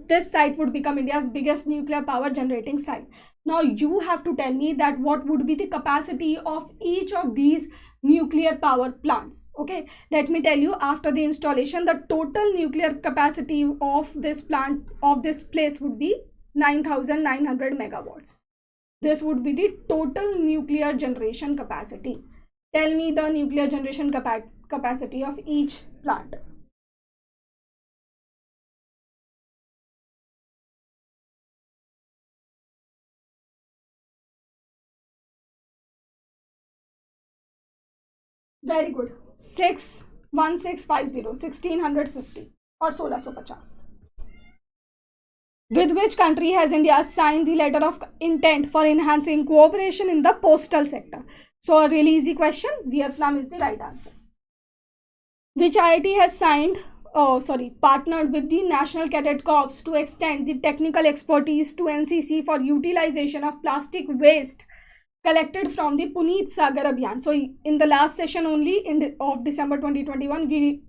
this site would become India's biggest nuclear power generating site. Now you have to tell me that what would be the capacity of each of these nuclear power plants. Okay, let me tell you, after the installation the total nuclear capacity of this plant, of this place, would be 9,900 megawatts. This would be the total nuclear generation capacity. Tell me the nuclear generation capacity of each plant. Very good. 1650 or 1650. With which country has India signed the letter of intent for enhancing cooperation in the postal sector? So a really easy question. Vietnam is the right answer. Which IIT has partnered with the National Cadet Corps to extend the technical expertise to NCC for utilization of plastic waste collected from the Puneet Sagar Abhiyan? So in the last session only of December 2021, we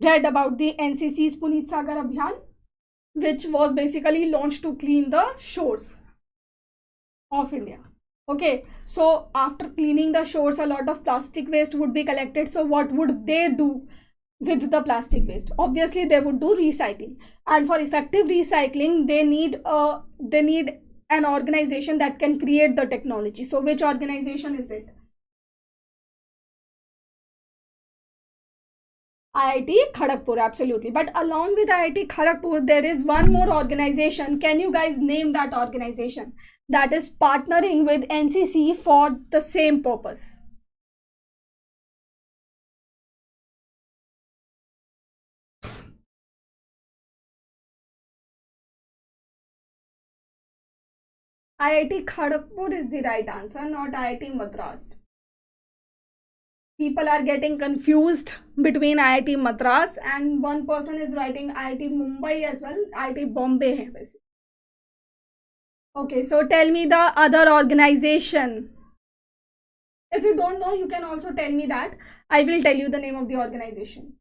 read about the NCC's Puneet Sagar Abhiyan, which was basically launched to clean the shores of India. Okay, so after cleaning the shores, a lot of plastic waste would be collected. So what would they do with the plastic waste? Obviously they would do recycling, and for effective recycling they need an organization that can create the technology. So which organization is it? IIT Kharagpur, absolutely. But along with IIT Kharagpur, there is one more organization. Can you guys name that organization that is partnering with NCC for the same purpose? IIT Kharagpur is the right answer, not IIT Madras. People are getting confused between IIT Madras, and one person is writing IIT Mumbai as well. IIT Bombay hai वैसे. Okay, so tell me the other organization. If you don't know, you can also tell me that. I will tell you the name of the organization.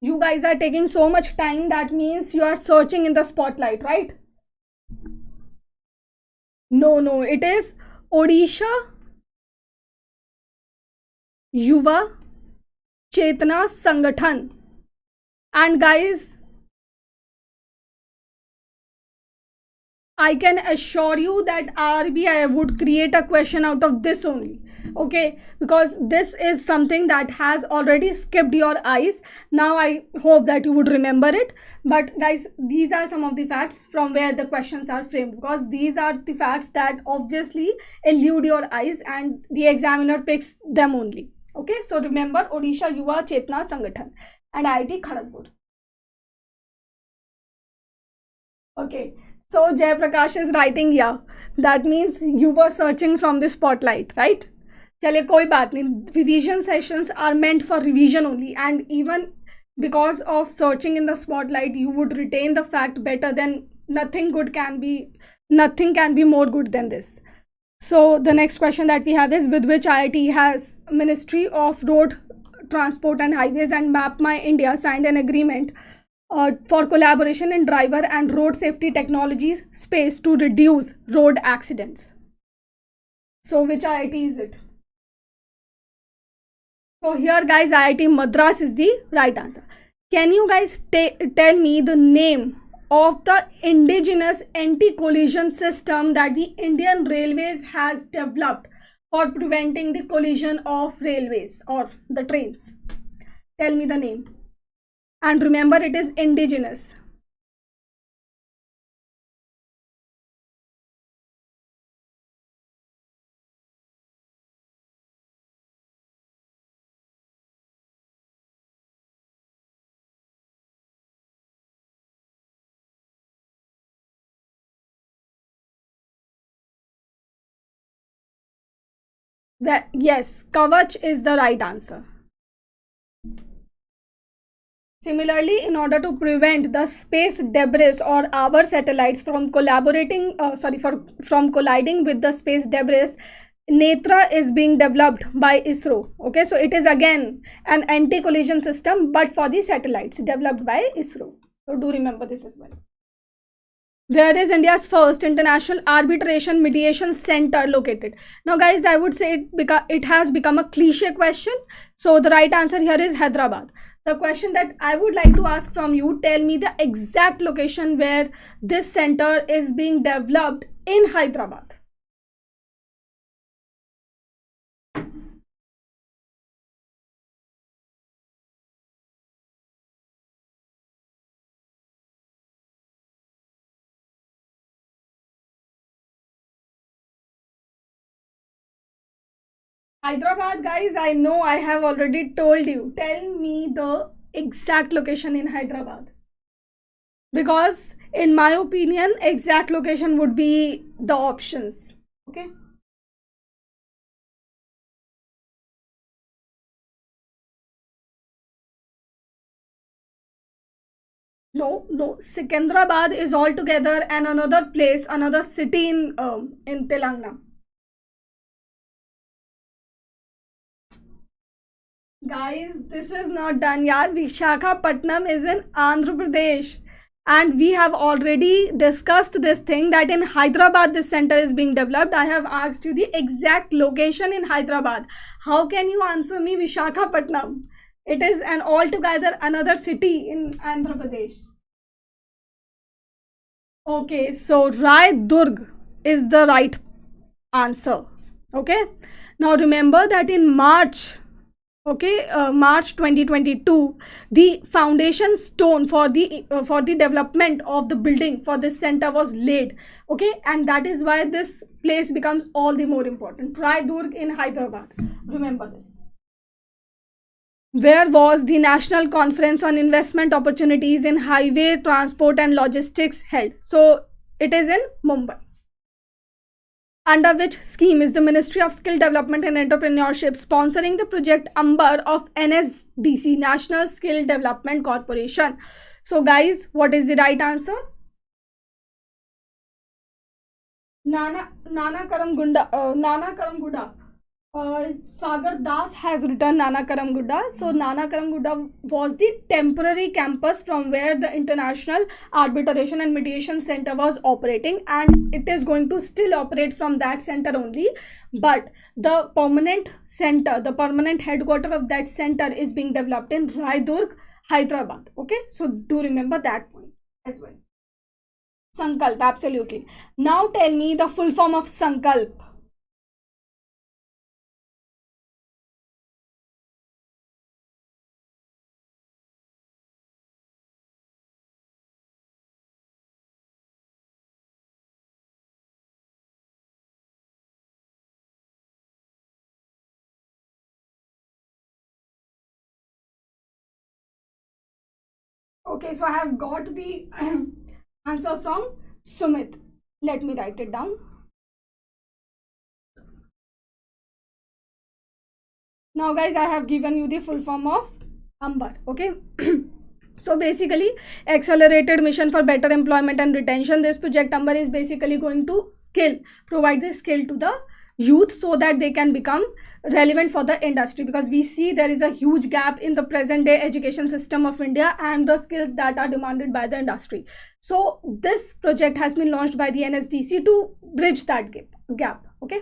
You guys are taking so much time, that means you are searching in the spotlight, right? No, it is Odisha Yuva Chetna Sangathan. And guys, I can assure you that RBI would create a question out of this only. Okay, because this is something that has already skipped your eyes. Now I hope that you would remember it. But guys, these are some of the facts from where the questions are framed, because these are the facts that obviously elude your eyes and the examiner picks them only. Okay, so remember Odisha Yuva Chetna Sangathan and IIT Kharagpur. Okay, so Jay Prakash is writing here. That means you were searching from the spotlight, right? चलिए कोई बात नहीं, revision sessions are meant for revision only, and even because of searching in the spotlight you would retain the fact better than nothing can be more good than this. So the next question that we have is, with which IIT has Ministry of Road Transport and Highways and Map My India signed an agreement for collaboration in driver and road safety technologies space to reduce road accidents? So which IIT is it? So here guys, IIT Madras is the right answer. Can you guys tell me the name of the indigenous anti-collision system that the Indian Railways has developed for preventing the collision of railways or the trains? Tell me the name. And remember, it is indigenous. Yes, Kavach is the right answer. Similarly, in order to prevent the space debris or our satellites from colliding with the space debris, Netra is being developed by ISRO. Okay, so it is again an anti-collision system, but for the satellites, developed by ISRO. So do remember this as well. Where is India's first international arbitration mediation center located? Now guys, I would say it has become a cliche question. So the right answer here is Hyderabad. The question that I would like to ask from you, tell me the exact location where this center is being developed in Hyderabad. Hyderabad, guys, I know I have already told you. Tell me the exact location in Hyderabad. Because in my opinion, exact location would be the options. Okay. No, Secunderabad is altogether and another place, another city in Telangana. Guys, this is not done, yaar. Visakhapatnam is in Andhra Pradesh. And we have already discussed this thing that in Hyderabad this center is being developed. I have asked you the exact location in Hyderabad. How can you answer me Visakhapatnam? It is an altogether another city in Andhra Pradesh. Okay, so Raidurg is the right answer. Okay, now remember that in March 2022, the foundation stone for the development of the building for this center was laid. Okay, and that is why this place becomes all the more important. Raidurg in Hyderabad. Remember this. Where was the National Conference on Investment Opportunities in Highway Transport and Logistics held? So it is in Mumbai. under which scheme is the Ministry of Skill Development and Entrepreneurship sponsoring the project Amber of NSDC, National Skill Development Corporation? So guys, what is the right answer? Nana Karam Gunda. Sagar Das has written Nana Karam Gudda. So Nana Karam Gudda was the temporary campus from where the International Arbitration and Mediation Center was operating, and it is going to still operate from that center only. But the permanent center, the permanent headquarter of that center is being developed in Raidurg, Hyderabad. Okay, so do remember that point as well. Sankalp, absolutely. Now tell me the full form of Sankalp. Okay, so I have got the answer from Sumit. Let me write it down. Now guys, I have given you the full form of Amber. Okay. So basically, accelerated mission for better employment and retention. This project Amber is basically going to provide the skill to the youth so that they can become relevant for the industry, because we see there is a huge gap in the present day education system of India and the skills that are demanded by the industry. So this project has been launched by the NSDC to bridge that gap. Okay.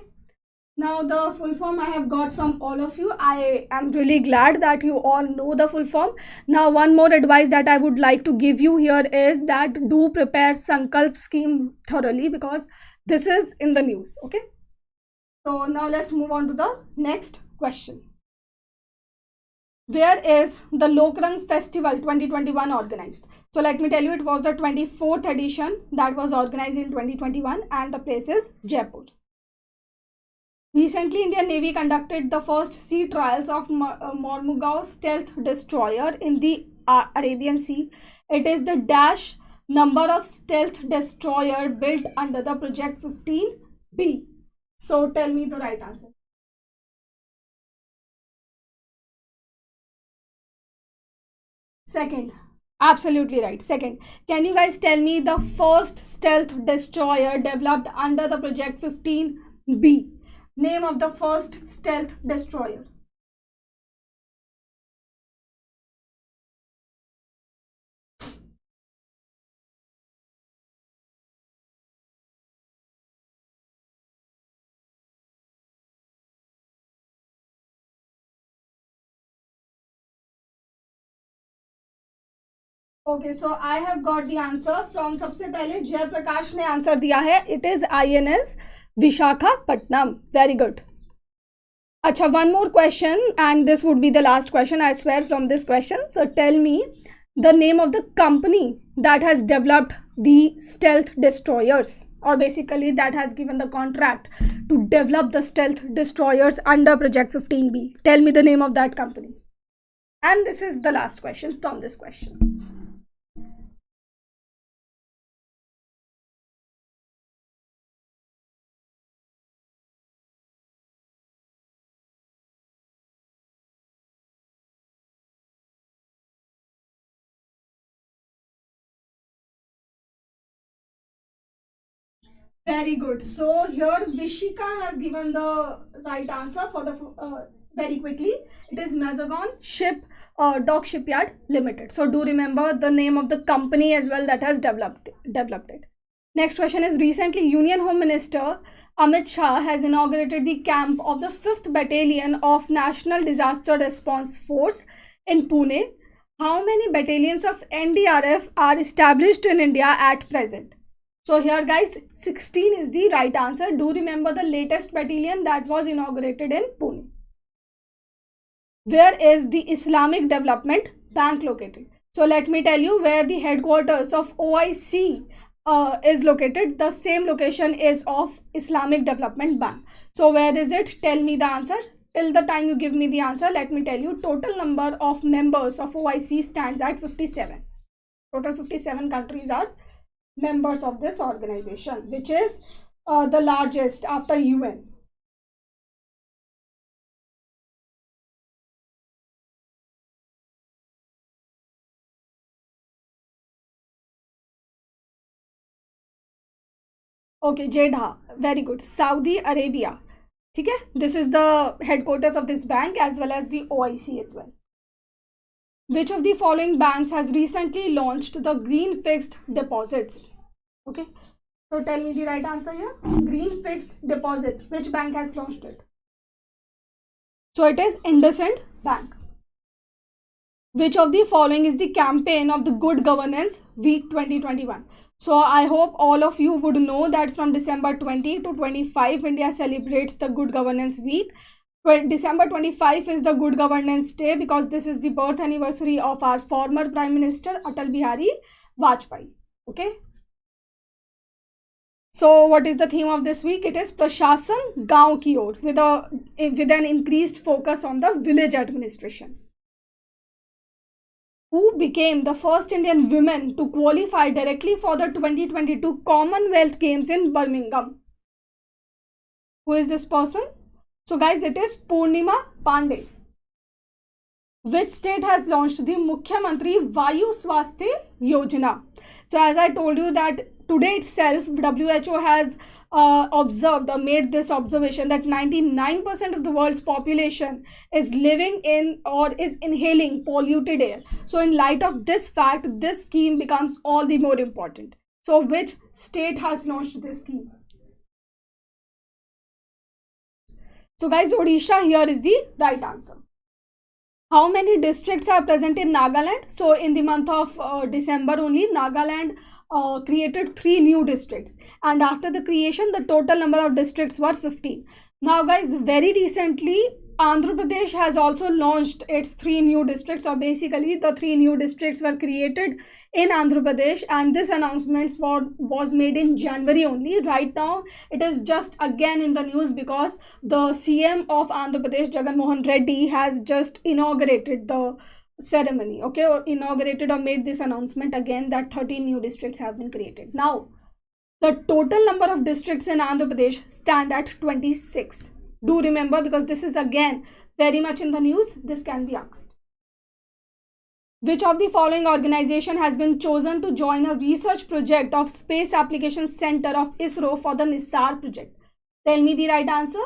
Now the full form I have got from all of you. I am really glad that you all know the full form. Now one more advice that I would like to give you here is that do prepare Sankalp scheme thoroughly, because this is in the news. Okay. So now let's move on to the next question. Where is the Lokrang Festival 2021 organized? So let me tell you, it was the 24th edition that was organized in 2021 and the place is Jaipur. Recently, Indian Navy conducted the first sea trials of Mormugao stealth destroyer in the Arabian Sea. It is the dash number of stealth destroyer built under the Project 15B. So tell me the right answer. Second. Absolutely right. Second. Can you guys tell me the first stealth destroyer developed under the Project 15B? Name of the first stealth destroyer. Okay, so I have got the answer from सबसे पहले जय प्रकाश ने answer दिया है. It is INS Vishakhapatnam. Very good. Acha, one more question, and this would be the last question, I swear, from this question. So tell me the name of the company that has developed the stealth destroyers, or basically that has given the contract to develop the stealth destroyers under Project 15B. Tell me the name of that company. And this is the last question from this question. Very good. So here Vishika has given the right answer for the very quickly. It is Mazagon Dock Shipyard Limited. So do remember the name of the company as well that has developed it. Next question is, recently Union Home Minister Amit Shah has inaugurated the camp of the 5th Battalion of National Disaster Response Force in Pune. How many battalions of NDRF are established in India at present? So here guys, 16 is the right answer. Do remember the latest battalion that was inaugurated in Pune. Where is the Islamic Development Bank located? So let me tell you where the headquarters of OIC is located. The same location is of Islamic Development Bank. So where is it? Tell me the answer. Till the time you give me the answer, let me tell you, total number of members of OIC stands at 57. Total 57 countries are members of this organization, which is the largest after UN? Okay, Jeddah. Very good. Saudi Arabia. ठीक है, this is the headquarters of this bank as well as the OIC as well. Which of the following banks has recently launched the green fixed deposits? Okay, so tell me the right answer here. Green fixed deposit. Which bank has launched it? So it is IndusInd Bank. Which of the following is the campaign of the Good Governance Week 2021? So I hope all of you would know that from December 20 to 25, India celebrates the Good Governance Week. December 25 is the Good Governance Day because this is the birth anniversary of our former Prime Minister Atal Bihari Vajpayee. Okay. So what is the theme of this week? It is Prashasan Gaon Ki Or, with an increased focus on the village administration. Who became the first Indian woman to qualify directly for the 2022 Commonwealth Games in Birmingham? Who is this person? So guys, it is Purnima Pandey. Which state has launched the Mukhyamantri Vayu Swasthya Yojana? So as I told you that today itself, WHO has observed or made this observation that 99% of the world's population is living in or is inhaling polluted air. So in light of this fact, this scheme becomes all the more important. So which state has launched this scheme? So guys, Odisha here is the right answer. How many districts are present in Nagaland? So in the month of December only, Nagaland created 3 new districts, and after the creation the total number of districts were 15. Now guys, very recently Andhra Pradesh has also launched its 3 new districts, or basically the 3 new districts were created in Andhra Pradesh, and this announcement was made in January only. Right now it is just again in the news because the CM of Andhra Pradesh, Jagan Mohan Reddy, has just inaugurated the ceremony, okay, or inaugurated or made this announcement again that 13 new districts have been created. Now the total number of districts in Andhra Pradesh stand at 26. Do remember, because this is again very much in the news, this can be asked. Which of the following organization has been chosen to join a research project of Space Applications Center of ISRO for the NISAR project? Tell me the right answer.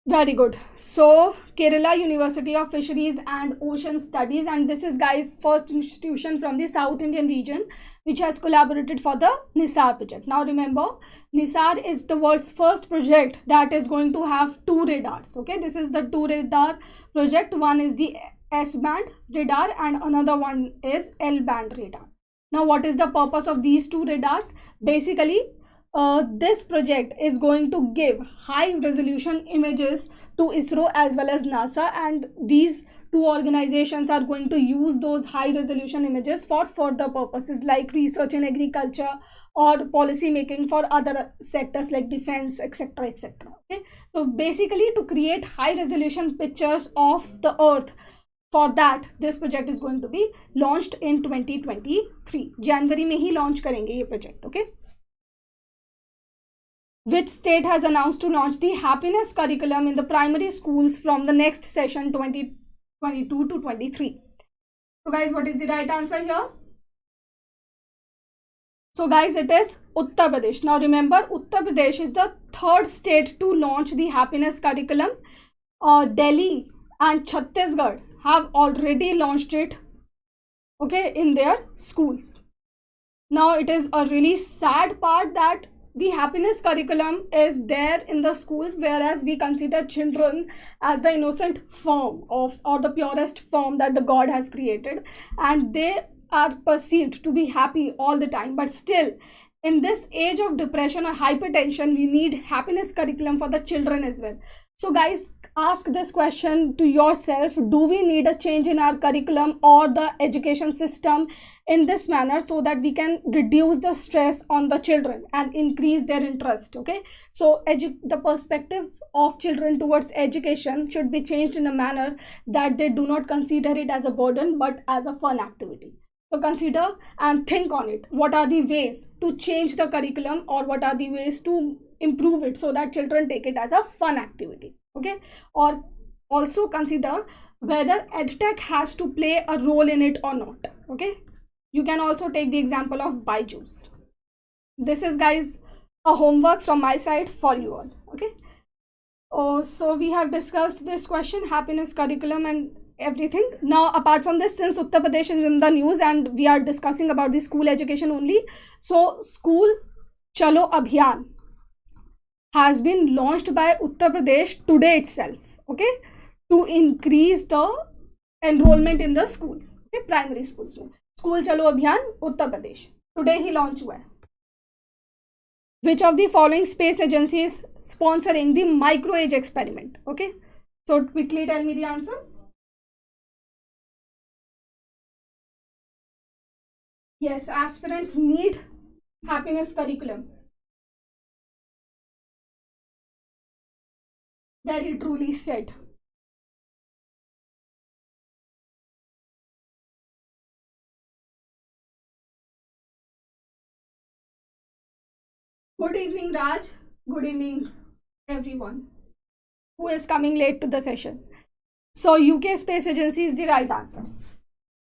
Very good. So Kerala University of Fisheries and Ocean Studies, and this is guys first institution from the South Indian region which has collaborated for the NISAR project. Now remember, NISAR is the world's first project that is going to have 2 radars. Okay, this is the 2 radar project. One is the S-band radar and another one is L-band radar. Now what is the purpose of these 2 radars? Basically, this project is going to give high resolution images to ISRO as well as NASA, and these 2 organizations are going to use those high resolution images for further purposes like research in agriculture or policy making for other sectors like defense, etc, etc. Okay, so basically to create high resolution pictures of the earth, for that this project is going to be launched in 2023. January में ही launch करेंगे ये project. Okay. Which state has announced to launch the happiness curriculum in the primary schools from the next session 2022 to 23? So guys, what is the right answer here? So guys, it is Uttar Pradesh. Now remember, Uttar Pradesh is the 3rd state to launch the happiness curriculum. Delhi and Chhattisgarh have already launched it, okay, in their schools. Now it is a really sad part that the happiness curriculum is there in the schools, whereas we consider children as the innocent form of, or the purest form that the God has created, and they are perceived to be happy all the time. But still, in this age of depression or hypertension, we need happiness curriculum for the children as well. So guys, ask this question to yourself: do we need a change in our curriculum or the education system in this manner, so that we can reduce the stress on the children and increase their interest? Okay, so the perspective of children towards education should be changed in a manner that they do not consider it as a burden but as a fun activity. So consider and think on it. What are the ways to change the curriculum, or what are the ways to improve it so that children take it as a fun activity? Okay, or also consider whether edtech has to play a role in it or not. Okay, you can also take the example of Byju's. This is, guys, a homework from my side for you all. Okay, oh, so we have discussed this question, happiness curriculum and everything. Now, apart from this, since Uttar Pradesh is in the news and we are discussing about the school education only, so School Chalo Abhiyan has been launched by Uttar Pradesh today itself, okay, to increase the enrollment in the schools, okay, primary schools में. School Chalo Abhiyan Uttar Pradesh today ही launch हुआ है. Which of the following space agencies sponsoring the micro age experiment? Okay, so quickly tell me the answer. Yes, aspirants need happiness curriculum. Very truly said. Good evening, Raj. Good evening, everyone who is coming late to the session. So, UK Space Agency is the right answer.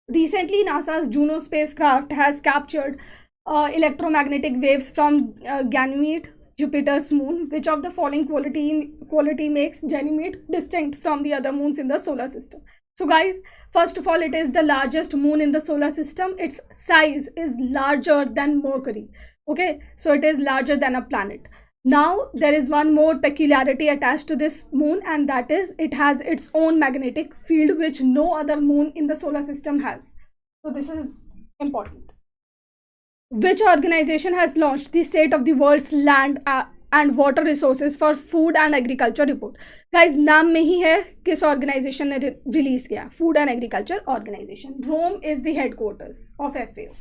Recently, NASA's Juno spacecraft has captured electromagnetic waves from Ganymede, Jupiter's moon. Which of the following quality makes Ganymede distinct from the other moons in the solar system? So guys, first of all, it is the largest moon in the solar system. Its size is larger than Mercury. Okay, so it is larger than a planet. Now, there is one more peculiarity attached to this moon, and that is it has its own magnetic field, which no other moon in the solar system has. So this is important. Which organization has launched the State of the World's Land and Water Resources for Food and Agriculture report? Guys, नाम में ही है किस organization ने release किया? Food and Agriculture Organization. Rome is the headquarters of FAO.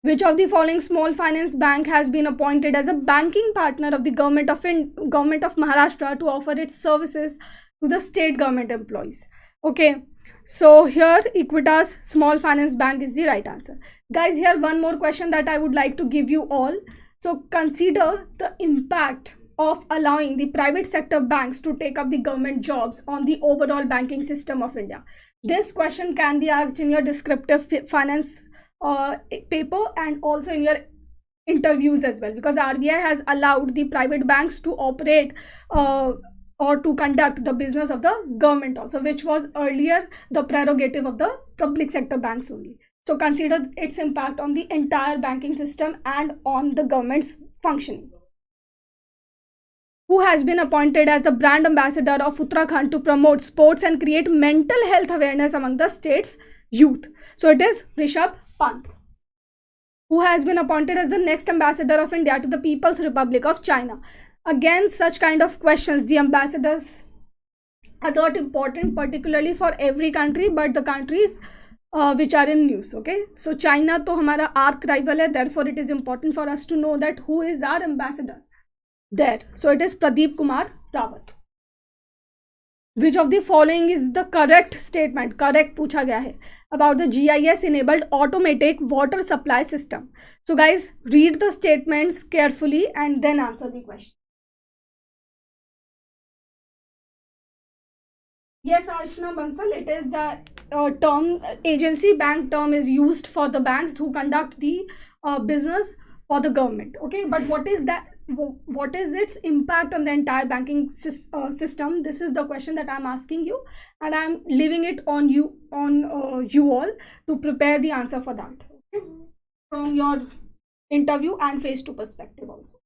Which of the following small finance bank has been appointed as a banking partner of the government of Maharashtra to offer its services to the state government employees? Okay, so here Equitas Small Finance Bank is the right answer. Guys, here one more question that I would like to give you all. So consider the impact of allowing the private sector banks to take up the government jobs on the overall banking system of India. This question can be asked in your descriptive finance paper and also in your interviews as well, because RBI has allowed the private banks to operate or to conduct the business of the government also, which was earlier the prerogative of the public sector banks only. So consider its impact on the entire banking system and on the government's functioning. Who has been appointed as a brand ambassador of Uttarakhand to promote sports and create mental health awareness among the state's youth? So it is Rishabh Pant. Who has been appointed as the next ambassador of India to the People's Republic of China? Again, such kind of questions, the ambassadors are not important particularly for every country, but the countries which are in news. Okay, so China to hamara arch rival hai, therefore it is important for us to know that who is our ambassador there. So it is Pradeep Kumar Rawat. Which of the following is the correct statement? Correct पूछा गया है about the GIS enabled automatic water supply system. So guys, read the statements carefully and then answer the question. Yes, Ashna Bansal, it is the term agency bank term is used for the banks who conduct the business for the government. Okay, but what is that? What is its impact on the entire banking system? This is the question that I'm asking you, and I'm leaving it on you all to prepare the answer for that, okay? From your interview and phase 2 perspective also.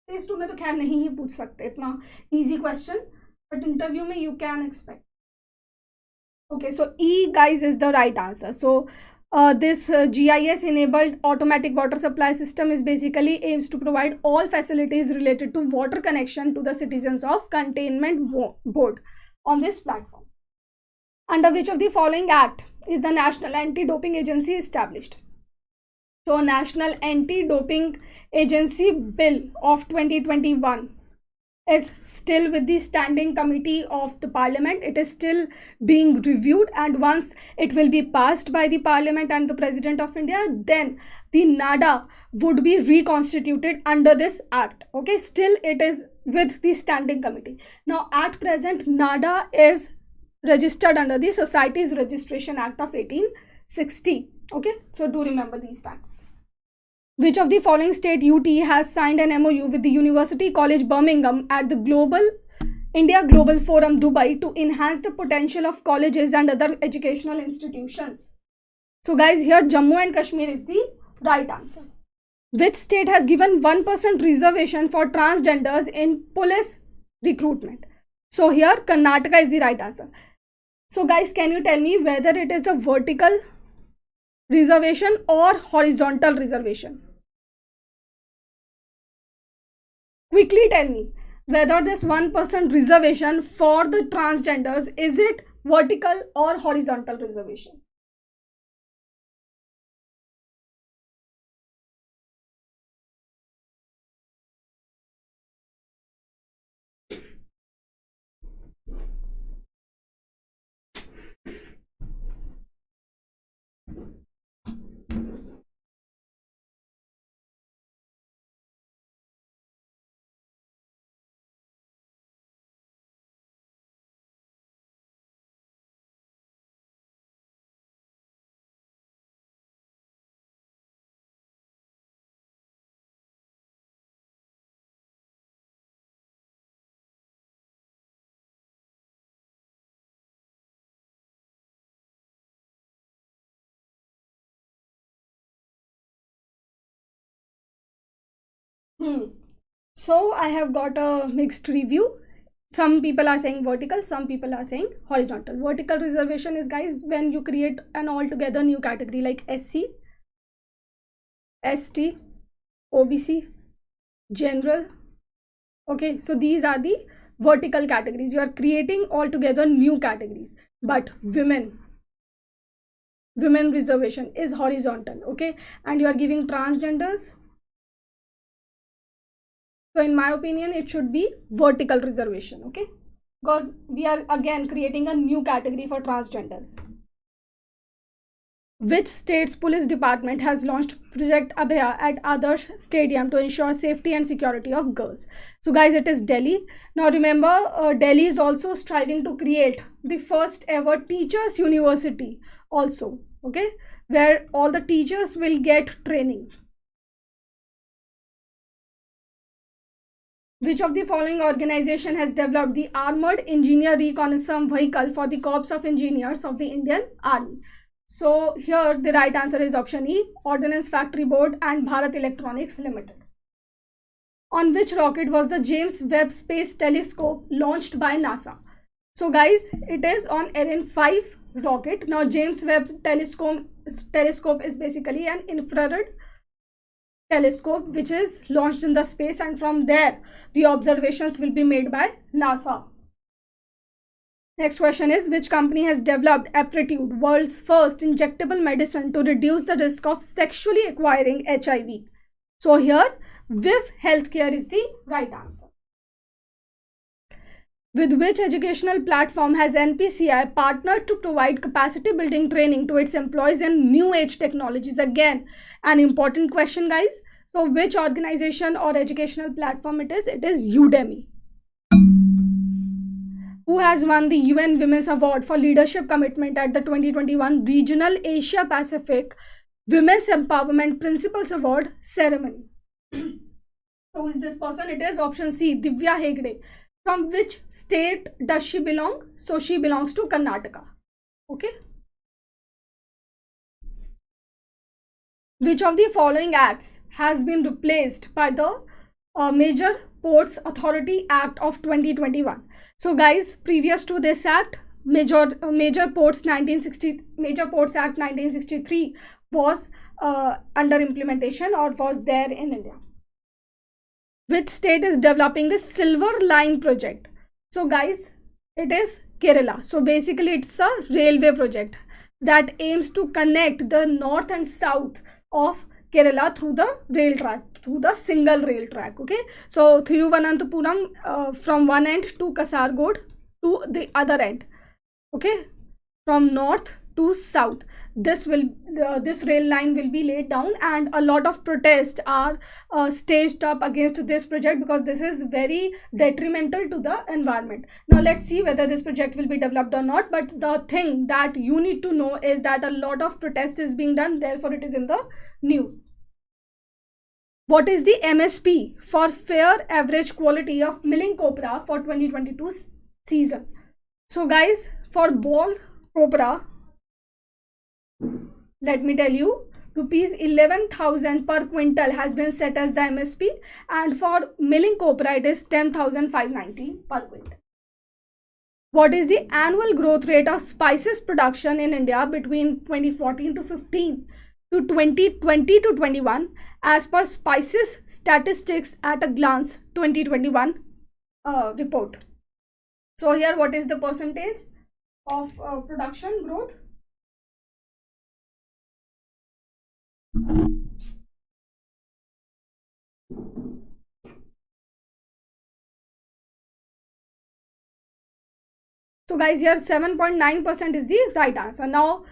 Phase 2 में तो खैर नहीं ही पूछ सकते इतना easy question, but interview में you can expect. Okay, so E, guys, is the right answer. So This GIS enabled automatic water supply system is basically aims to provide all facilities related to water connection to the citizens of Cantonment Board on this platform. Under which of the following act is the National Anti-Doping Agency established? So National Anti-Doping Agency Bill of 2021 is still with the standing committee of the parliament. It is still being reviewed, and once it will be passed by the parliament and the president of India, then the NADA would be reconstituted under this act. Okay, still it is with the standing committee. Now at present, NADA is registered under the Societies Registration Act of 1860. Okay, so do remember these facts. Which of the following state UT has signed an MOU with the University College Birmingham at the India Global Forum Dubai to enhance the potential of colleges and other educational institutions? So guys, here Jammu and Kashmir is the right answer. Which state has given 1% reservation for transgenders in police recruitment? So here Karnataka is the right answer. So guys, can you tell me whether it is a vertical reservation or horizontal reservation? Quickly tell me whether this 1% reservation for the transgenders, is it vertical or horizontal reservation? So I have got a mixed review. Some people are saying vertical, some people are saying horizontal. Vertical reservation is, guys, when you create an altogether new category like SC, ST, OBC, general. Okay, so these are the vertical categories. You are creating altogether new categories. But women reservation is horizontal. Okay, and you are giving transgenders. So in my opinion, it should be vertical reservation. Okay, because we are again creating a new category for transgenders. Which state's police department has launched Project Abhaya at Adarsh Stadium to ensure safety and security of girls? So guys, it is Delhi. Now remember, Delhi is also striving to create the first ever teachers university also. Okay, where all the teachers will get training. Which of the following organization has developed the Armored Engineer Reconnaissance Vehicle for the Corps of Engineers of the Indian Army? So here the right answer is option E, Ordnance Factory Board and Bharat Electronics Limited. On which rocket was the James Webb Space Telescope launched by NASA? So guys, it is on Ariane 5 rocket. Now James Webb telescope is basically an infrared telescope which is launched in the space, and from there the observations will be made by NASA. Next question is, which company has developed Aptitude, world's first injectable medicine to reduce the risk of sexually acquiring HIV? So here Viv Healthcare is the right answer. With which educational platform has NPCI partnered to provide capacity building training to its employees in new age technologies? Again, an important question, guys. So which organization or educational platform it is? It is Udemy. Who has won the UN Women's Award for Leadership Commitment at the 2021 Regional Asia Pacific Women's Empowerment Principles Award ceremony? Who is this person? It is option C, Divya Hegde. From which state does she belong? So she belongs to Karnataka. Okay. Which of the following acts has been replaced by the Major Ports Authority Act of 2021? So guys, previous to this act, Major Ports 1960 Major Ports Act 1963 was under implementation or was there in India? Which state is developing the Silver Line project? So guys, it is Kerala. So basically it's a railway project that aims to connect the north and south of Kerala through the rail track, through the single rail track. Okay, so Thiruvananthapuram from one end to Kasargod to the other end. Okay, from north to south, this rail line will be laid down, and a lot of protests are staged up against this project because this is very detrimental to the environment. Now let's see whether this project will be developed or not, but the thing that you need to know is that a lot of protest is being done, therefore it is in the news. What is the MSP for fair average quality of milling copra for 2022 season? So guys, for ball copra, let me tell you, rupees 11,000 per quintal has been set as the MSP, and for milling copra it is 10,590 per quintal. What is the annual growth rate of spices production in India between 2014 to 15 to 2020 to 21 as per Spices Statistics at a Glance 2021 report? So here, what is the percentage of production growth? So guys, here 7.9% is the right answer. Now,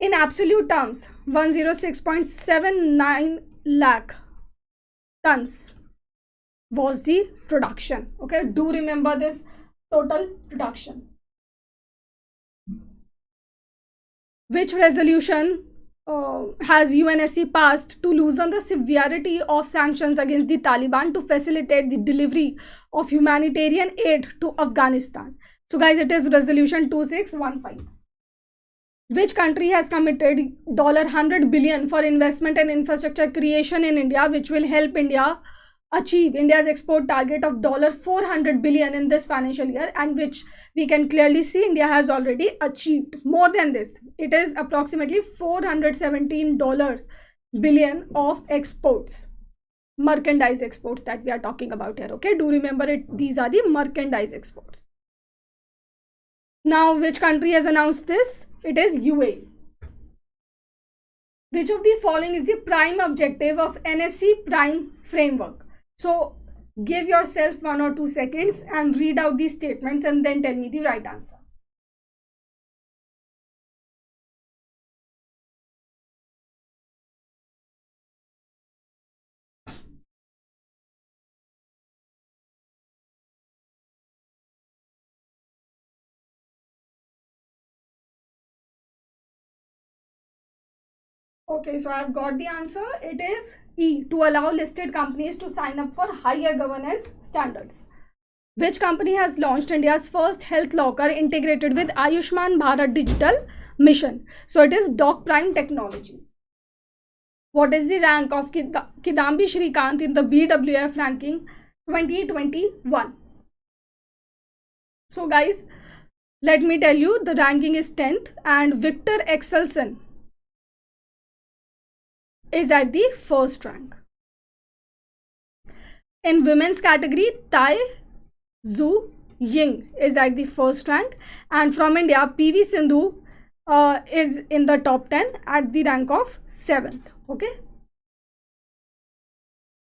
in absolute terms, 106.79 lakh tons was the production. Okay, do remember this total production. Which resolution has UNSC passed to loosen the severity of sanctions against the Taliban to facilitate the delivery of humanitarian aid to Afghanistan? So guys, it is resolution 2615. Which country has committed $100 billion for investment and infrastructure creation in India, which will help India achieve India's export target of $400 billion in this financial year, and which we can clearly see India has already achieved more than this. It is approximately $417 billion of exports, merchandise exports that we are talking about here. Okay, do remember it, these are the merchandise exports. Now, which country has announced this? It is UAE. Which of the following is the prime objective of NSC Prime Framework? So, give yourself 1 or 2 seconds and read out these statements and then tell me the right answer. Okay, so I've got the answer. It is E, to allow listed companies to sign up for higher governance standards. Which company has launched India's first health locker integrated with Ayushman Bharat Digital Mission? So it is Doc Prime Technologies. What is the rank of Kidambi Shrikant in the BWF ranking 2021? So guys, let me tell you, the ranking is 10th, and Victor Excelson is at the first rank. In women's category, Tai Zhu Ying is at the first rank, and from India, PV Sindhu is in the top 10 at the rank of 7th. Okay.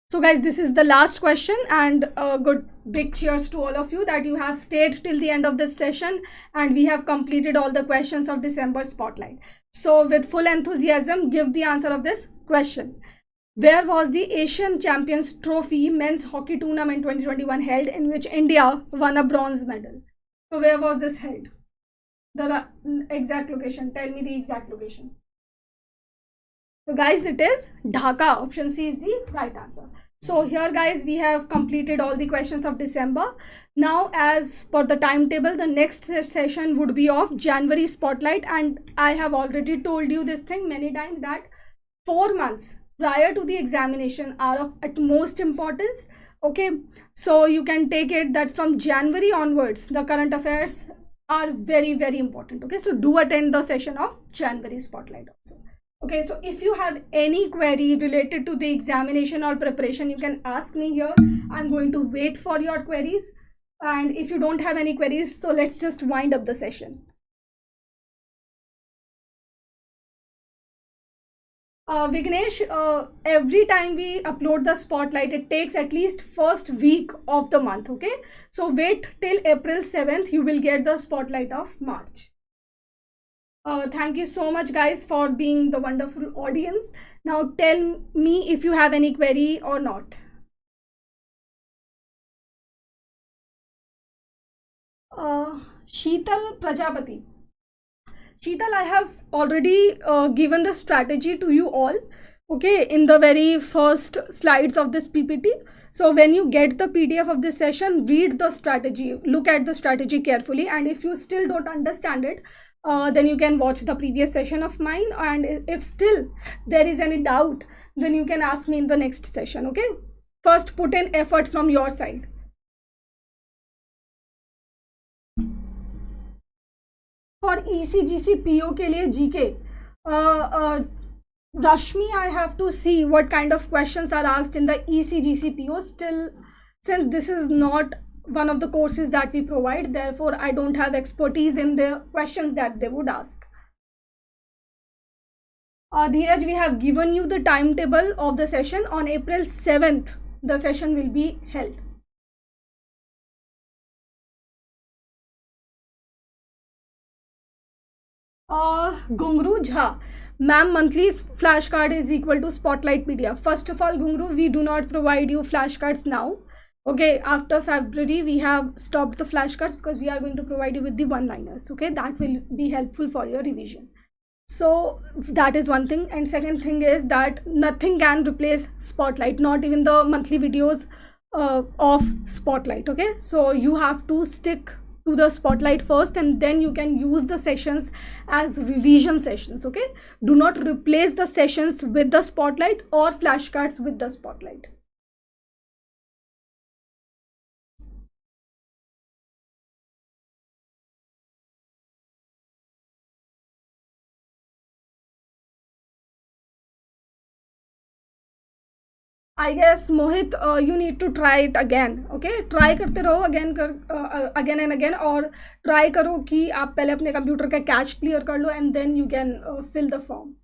So guys, this is the last question, and a good big cheers to all of you that you have stayed till the end of this session, and we have completed all the questions of December Spotlight. So with full enthusiasm, give the answer of this question. Where was the Asian Champions Trophy men's hockey tournament 2021 held, in which India won a bronze medal? So where was this held? The exact location. Tell me the exact location. So guys, it is Dhaka. Option C is the right answer. So here guys, we have completed all the questions of December. Now, as per the timetable, the next session would be of January Spotlight, and I have already told you this thing many times that 4 months prior to the examination are of utmost importance. Okay, so you can take it that from January onwards, the current affairs are very, very important. Okay, so do attend the session of January spotlight also. Okay, so if you have any query related to the examination or preparation, you can ask me here. I'm going to wait for your queries. And if you don't have any queries, so let's just wind up the session. Vignesh, every time we upload the spotlight, it takes at least first week of the month. Okay, so wait till April 7th, you will get the spotlight of March. Thank you so much, guys, for being the wonderful audience. Now tell me if you have any query or not. Sheetal Prajapati. Sheetal, I have already given the strategy to you all, okay, in the very first slides of this PPT. So when you get the PDF of this session, read the strategy, look at the strategy carefully, and if you still don't understand it, then you can watch the previous session of mine, and if still there is any doubt, then you can ask me in the next session. Okay, first put in effort from your side. For ECGC PO के लिए GK, Rashmi, I have to see what kind of questions are asked in the ECGC PO. Still, since this is not one of the courses that we provide, therefore I don't have expertise in the questions that they would ask. Dheeraj, we have given you the timetable of the session. On April 7th, the session will be held. Gungru Jha, ma'am, monthly flashcard is equal to spotlight PDF. First of all, Gungru, we do not provide you flashcards now. Okay, after February, we have stopped the flashcards because we are going to provide you with the one-liners. Okay, that will be helpful for your revision. So that is one thing. And second thing is that nothing can replace spotlight, not even the monthly videos of spotlight. Okay, so you have to stick to the spotlight first, and then you can use the sessions as revision sessions. Okay, do not replace the sessions with the spotlight or flashcards with the spotlight. I guess Mohit, you need to try it again. Okay, try करते रहो again and again, और try करो कि आप पहले अपने computer का catch clear कर लो, and then you can fill the form.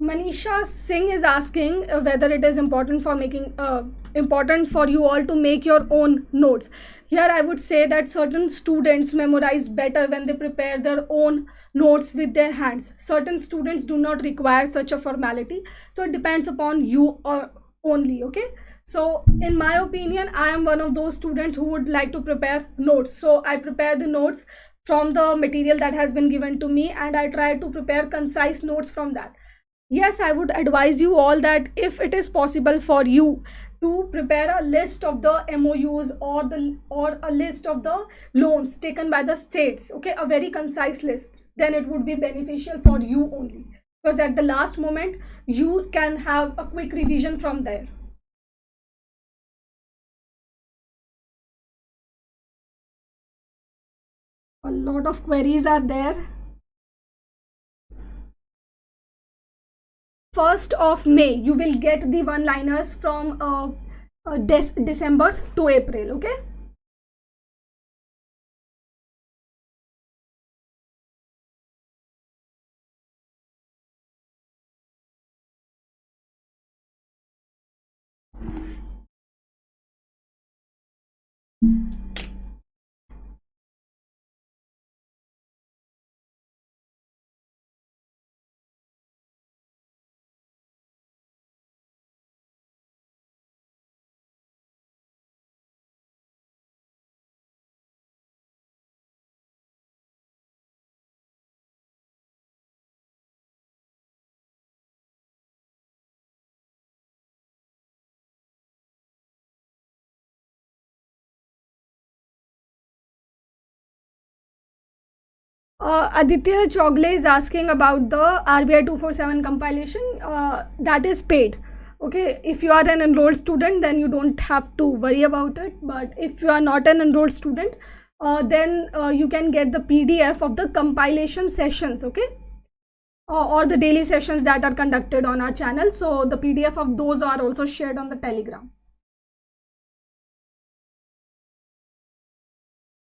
Manisha Singh is asking whether it is important for you all to make your own notes. Here I would say that certain students memorize better when they prepare their own notes with their hands. Certain students do not require such a formality, so it depends upon you or only. Okay, so in my opinion, I am one of those students who would like to prepare notes. So I prepare the notes from the material that has been given to me, and I try to prepare concise notes from that. Yes, I would advise you all that if it is possible for you to prepare a list of the MOUs or a list of the loans taken by the states, okay, a very concise list, then it would be beneficial for you only, because at the last moment you can have a quick revision from there. A lot of queries are there. 1st of May, you will get the one-liners from December to April. Okay. Aditya Chogle is asking about the RBI 247 compilation that is paid. Okay, if you are an enrolled student, then you don't have to worry about it. But if you are not an enrolled student, then you can get the PDF of the compilation sessions, okay, or the daily sessions that are conducted on our channel. So the PDF of those are also shared on the Telegram.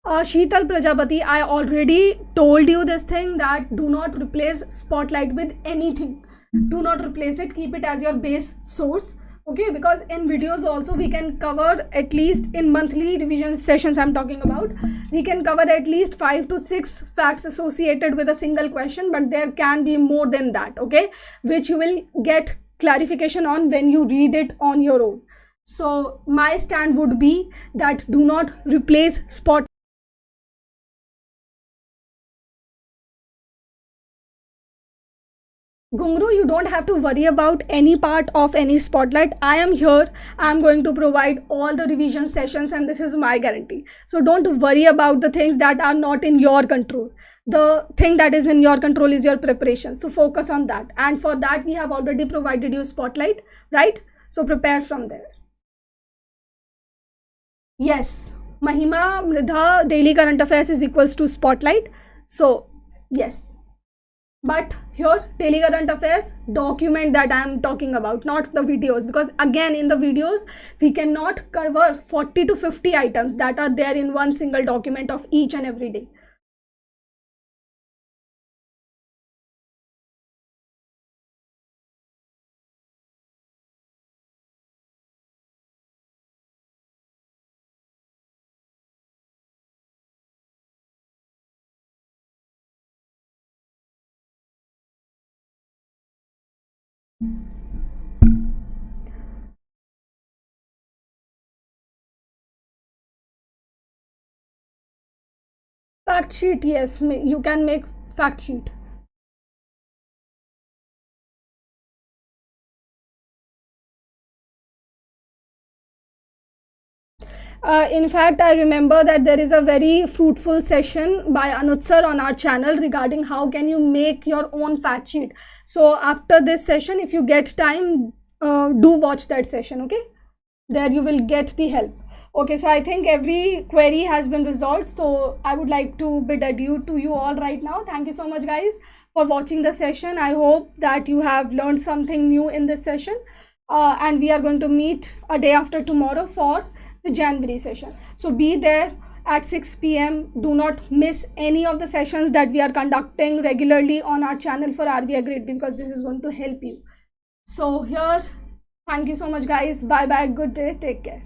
Sheetal Prajapati, I already told you this thing, that do not replace Spotlight with anything. Do not replace it. Keep it as your base source. Okay, because in videos also we can cover, at least in monthly revision sessions I'm talking about, we can cover at least 5 to 6 facts associated with a single question, but there can be more than that, okay, which you will get clarification on when you read it on your own. So my stand would be that do not replace Spotlight. Gungru, you don't have to worry about any part of any Spotlight. I am here. I'm going to provide all the revision sessions, and this is my guarantee. So don't worry about the things that are not in your control. The thing that is in your control is your preparation. So focus on that. And for that, we have already provided you Spotlight, right? So prepare from there. Yes, Mahima Mridha daily current affairs is equals to Spotlight. So yes. But here, daily current affairs document that I am talking about, not the videos, because again in the videos we cannot cover 40 to 50 items that are there in one single document of each and every day. Fact sheet, yes, you can make fact sheet. In fact, I remember that there is a very fruitful session by Anuj sir on our channel regarding how can you make your own fact sheet. So after this session, if you get time, do watch that session, okay? There you will get the help. Okay, so I think every query has been resolved. So I would like to bid adieu to you all right now. Thank you so much, guys, for watching the session. I hope that you have learned something new in this session. And we are going to meet a day after tomorrow for the January session. So be there at 6 p.m. Do not miss any of the sessions that we are conducting regularly on our channel for RBI Grade B, because this is going to help you. So here, thank you so much, guys. Bye bye. Good day. Take care.